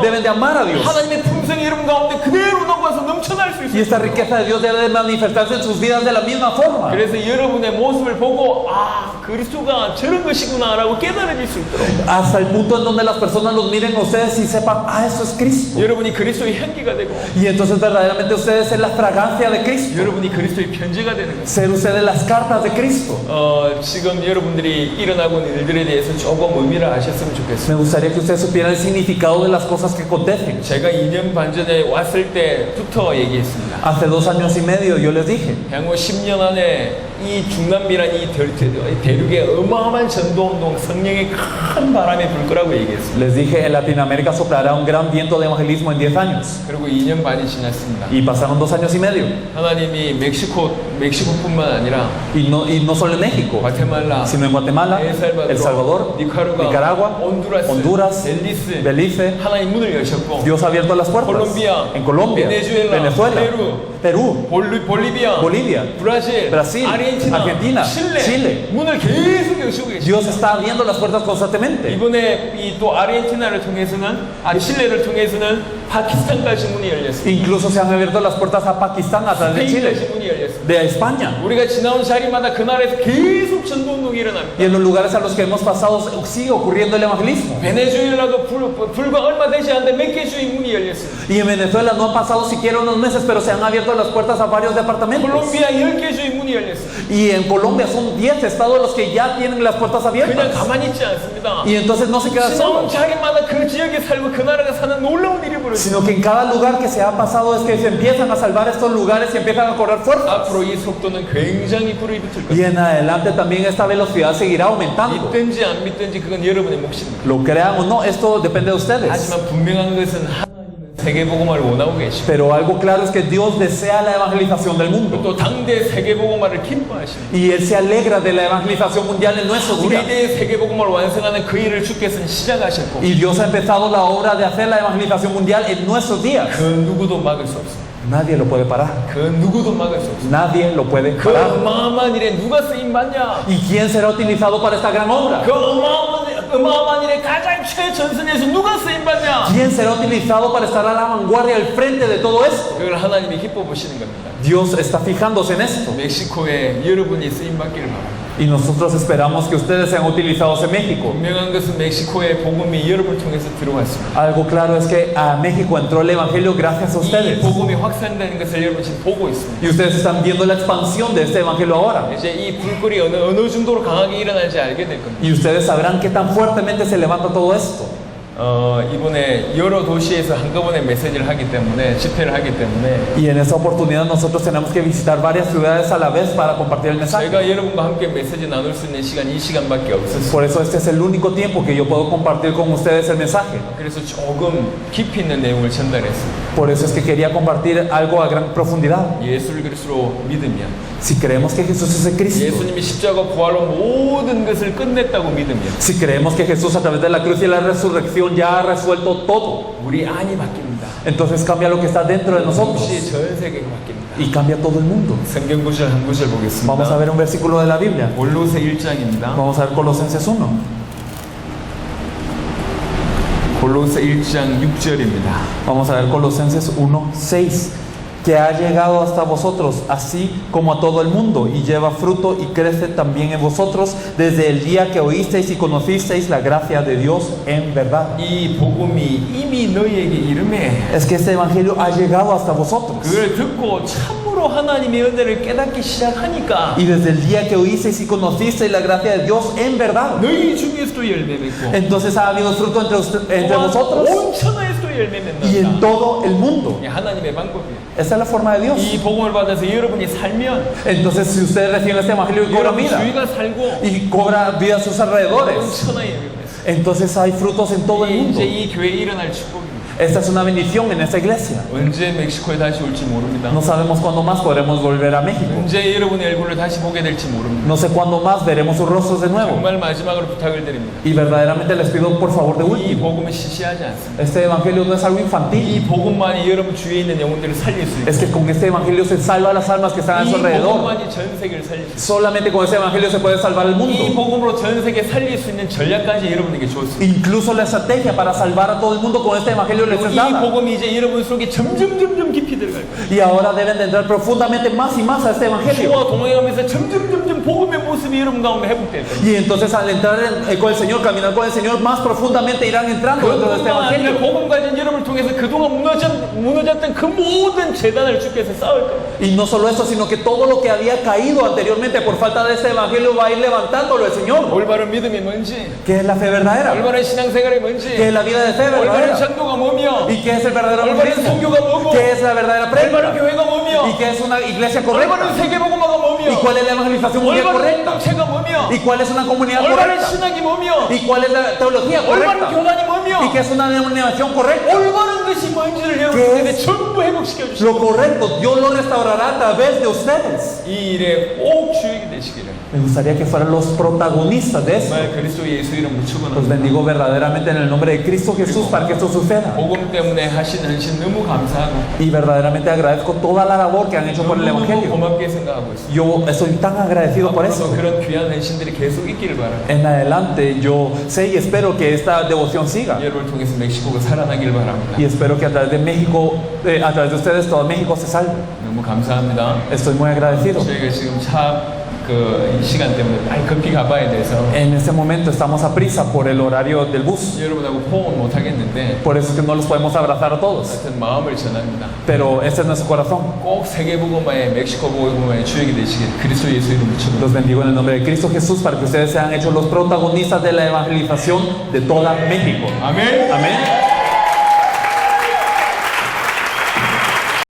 Deben de amar a Dios. 하나님의 품성이 여러분 가운데 그대로 녹아서 넘쳐날 수 Y 있어요. esta riqueza de Dios debe de manifestarse en sus vidas de la misma forma. 그래서 여러분의 모습을 보고 아 그리스도가 저런 것이구나라고 깨달아질 수 있도록 Hasta el punto en donde las personas los miren a ustedes y sepan, ah, eso es Cristo. 여러분이 그리스도의 향기가 되고 Y entonces verdaderamente ustedes es la fragancia de Cristo. 여러분이 그리스도의 편지가 되는 거예요. Ser ustedes las cartas de Cristo. 지금 여러분들이 일어나고 있는 일들에 대해서 조금 의미를 아셨으면 좋겠어요. Me gustaría que ustedes supieran el significado de las cosas que acontecen. 제가 2년 반 전에 왔을 때부터 얘기했습니다. Hace 2 años y medio yo les dije, 향후 10년 안에 이 중남미란 이 대륙에 어마어마한 전도운동, 성령의 큰 바람이 불 거라고 얘기했습니다. Les dije, en Latinoamérica soplará un gran viento de evangelismo en 10 años. 그리고 2년 반이 지났습니다. Y pasaron 2 años y medio. 하나님이 멕시코뿐만 아니라 Y no solo en México, 과테말라, sino en Guatemala, El Salvador, Nicaragua, Honduras, Belice. 하나님 문을 여셨고 Dios ha abierto las puertas. En Colombia, Venezuela, Perú, Bolivia, Brasil, Argentina, Chile. 문을 계속 여시고 계십니다. Dios está abriendo las puertas constantemente. 이번에 이 또 아르헨티나를 통해서는 칠레를 통해서는 파키스탄까지 문이 열렸습니다. Incluso se han abierto las puertas a Pakistán a través de 스페인까지 Chile, 문이 열렸습니다. de España. 우리가 지나온 자리마다 그 나라에서 계속 전도운동이 일어납니다. Y en los lugares a los que hemos pasado sigue ocurriendo el evangelismo. 베네수엘라도 불과 얼마 되지 않는데 몇 개 주의 문이 열렸습니다. Y en Venezuela no han pasado siquiera unos meses, pero se han abierto las puertas a varios departamentos. 콜롬비아 10개 주의 문이 열렸습니다. Y en Colombia son 10 estados los que ya tienen las puertas 그냥 abiertas. 가만히 있지 않습니다. Y entonces no se queda 지나온 solo, 자리마다 그 지역에 살고 그 나라가 사는 놀라운 일이 벌어집니다. sino que en cada lugar que se ha pasado es que se empiezan a salvar estos lugares y empiezan a correr fuerzas. 앞으로 이 속도는 굉장히 불이 붙을 Y 겁니다. en adelante también esta velocidad seguirá aumentando. 믿든지 안 믿든지 그건 여러분의 몫입니다. Lo crean o no, esto depende de ustedes. 하지만 분명한 것은 하나님은 세계복음화를 원하고 계십니다. Pero algo claro es que Dios desea la evangelización del mundo. 또 당대 세계복음화를 기뻐하십니다. Y Él se alegra de la evangelización mundial en nuestros 우리 días. 대의 세계복음화를 완성하는 그 일을 주께서는 시작하셨고 Y Dios ha empezado la obra de hacer la evangelización mundial en nuestros días. 그 누구도 막을 수 없습니다. Nadie lo puede parar. 그 누구도 막을 수 없습니다. Nadie lo puede 그 parar. 어마어마한 일에 누가 쓰임 받냐? ¿Y quién será utilizado para esta gran obra? 그 어마어마한 일에 가장 최전선에서 누가 쓰임 받냐? ¿Quién será utilizado para estar a la vanguardia, al frente de todo esto? 그걸 하나님이 기뻐 보시는 겁니다. Dios está fijándose en esto. 멕시코에 여러분이 쓰임 받기를 바랍니다. Y nosotros esperamos que ustedes sean utilizados en México. 분명한 것은 멕시코의 복음이 여러분을 통해서 들어왔습니다. Algo claro es que a México entró el evangelio gracias a 이 ustedes. 복음이 확산되는 것을 여러분 지금 보고 있습니다. Y ustedes están viendo la expansión de este evangelio ahora. 이제 이 불꽃이 어느 정도로 강하게 일어날지 알게 될 겁니다. Y ustedes sabrán qué tan fuertemente se levanta todo esto. 이번에 여러 도시에서 한꺼번에 메시지를 하기 때문에 집회를 하기 때문에 Y en esta oportunidad nosotros tenemos que visitar varias ciudades a la vez para compartir el mensaje. 제가 여러분과 함께 메시지 나눌 수 있는 시간 이 시간밖에 없었어요. Por eso este es el único tiempo que yo puedo compartir con ustedes el mensaje. 그래서 조금 깊이 있는 내용을 전달했습니다. Por eso es que quería compartir algo a gran profundidad. 예수를 그리스도로 믿으면, Si creemos que Jesús es el Cristo, 예수님이 십자가 부활로 모든 것을 끝냈다고 믿으면 si creemos que Jesús a través de la cruz y la resurrección ya ha resuelto todo, 우리 안이 바뀝니다. entonces cambia lo que está dentro de nosotros 동시에 전 세계가 바뀝니다. y cambia todo el mundo. 성경 구절 한 구절 보겠습니다. Vamos a ver un versículo de la Biblia. 골로새 1장입니다. Vamos a ver Colosenses 1. 골로새 1장 6절입니다. Vamos a ver Colosenses 1:6. Que ha llegado hasta vosotros, así como a todo el mundo, y lleva fruto y crece también en vosotros desde el día que oísteis y conocisteis la gracia de Dios en verdad. 이 복음이 이미 너희에게 이름에 Es que este evangelio ha llegado hasta vosotros. 그걸 듣고 참으로 하나님의 은혜를 깨닫기 시작하니까 Y desde el día que oísteis y conocisteis la gracia de Dios en verdad, 너희 중에서도 열매 맺고 entonces ha habido fruto entre vosotros 온 천하에서도 열매 y en 맺는다. todo el mundo. 하나님의 방법이에요. Esa es la forma de Dios. 이 복음을 받아서 여러분이 살면 Entonces, si ustedes reciben este evangelio y cobra 여러분 vida 주위가 살고 y cobra vida a sus 온 alrededores, 천하에 열매 맺어요. entonces hay frutos en todo el mundo. 이제 이 교회에 일어날 축복입니다. Esta es una bendición en esta iglesia. 언제 멕시코에 다시 올지 모릅니다. No sabemos cuándo más podremos volver a México. 언제 여러분의 얼굴을 다시 보게 될지 모릅니다. No sé cuándo más veremos sus rostros de nuevo. 정말 마지막으로 부탁을 드립니다. Y verdaderamente les pido por favor de 이 último. 복음은 시시하지 않습니다. Este evangelio no es algo infantil. 이 복음만이 여러분 주위에 있는 영혼들을 살릴 수 Es 있어요. que con este evangelio se salva las almas que están a 이 su alrededor. 복음만이 전 세계를 살릴 수 있어요. Solamente con este evangelio se puede salvar el 이 mundo. 복음으로 전 세계 살릴 수 있는 전략까지 여러분에게 줬습니다. Incluso la estrategia para salvar a todo el mundo con este evangelio les es 이 dada. 복음이 이제 여러분 속에 점점 깊이 들어갈 거예요. Y ahora deben de entrar profundamente más y más a este evangelio. 주와 동행하면서 점점 복음의 모습이 여러분 가운데 회복될 거예요. Y entonces al entrar con el Señor, caminar con el Señor, más profundamente irán entrando dentro de este 그뿐만 아니라 evangelio. 복음 가진 여러분을 통해서 그동안 무너졌던 그 모든 재단을 주께서 쌓을 거예요. Y no solo eso, sino que todo lo que había caído anteriormente por falta de este evangelio va a ir levantándolo el Señor. 올바른 믿음이 뭔지, ¿Qué es la fe verdadera? 올바른 신앙생활이 뭔지, ¿Qué es la vida de fe 올바른 verdadera? 전도가 뭐며, ¿Y qué es el verdadero 올바른 evangelismo? 선교가 뭐고, ¿Qué es la verdadera 올바른 prédica? 교회가 뭐며, ¿Y qué es una iglesia correcta? 올바른 세계복음화가 ¿Y 뭐며? cuál es la evangelización mundial 올바른 correcta? 공동체가 뭐며? ¿Y cuál es una comunidad 올바른 correcta? 신학이 뭐며? ¿Y cuál es la teología 올바른 correcta? 교단이 뭐며? ¿Y qué es una denominación correcta? 올바른 것이 뭔지를 ¿Qué 여러분에게 es? 전부 회복시켜 주시고 Lo correcto, Dios lo restaurará a través de ustedes. 이 일에 꼭 주역이 되시기를 Me gustaría que fueran los protagonistas de esto. 정말 그리스도 예수 이름으로 Los 축원합니다. bendigo verdaderamente en el nombre de Cristo Jesús para que esto suceda. 복음 때문에 하신 헌신 너무 감사하고 Y verdaderamente agradezco toda la labor que han hecho por el 너무 Evangelio. 고맙게 생각하고 있습니다. Yo estoy tan agradecido por eso. 앞으로도 그런 귀한 헌신들이 계속 있기를 바랍니다. En adelante yo sé y espero que esta devoción siga. 여러분을 통해서 멕시코가 살아나길 바랍니다. Y espero que a través de México, a través de ustedes, todo México se salve. 너무 감사합니다. Estoy muy agradecido. 저희가 지금 이 시간 때문에 빨리 급히 가봐야 돼서 En este momento estamos a prisa por el horario del bus. 여러분하고 포옹은 못 하겠는데 Por eso es que no los podemos abrazar a todos. 하여튼 마음을 전합니다. Pero este es nuestro corazón. 꼭 세계복음화의 멕시코 복음화의 주역이 되시길 그리스도 예수 이름으로 축원합니다. Los bendigo en el nombre de Cristo Jesús para que ustedes sean hechos los protagonistas de la evangelización de toda México. 아멘. Amén.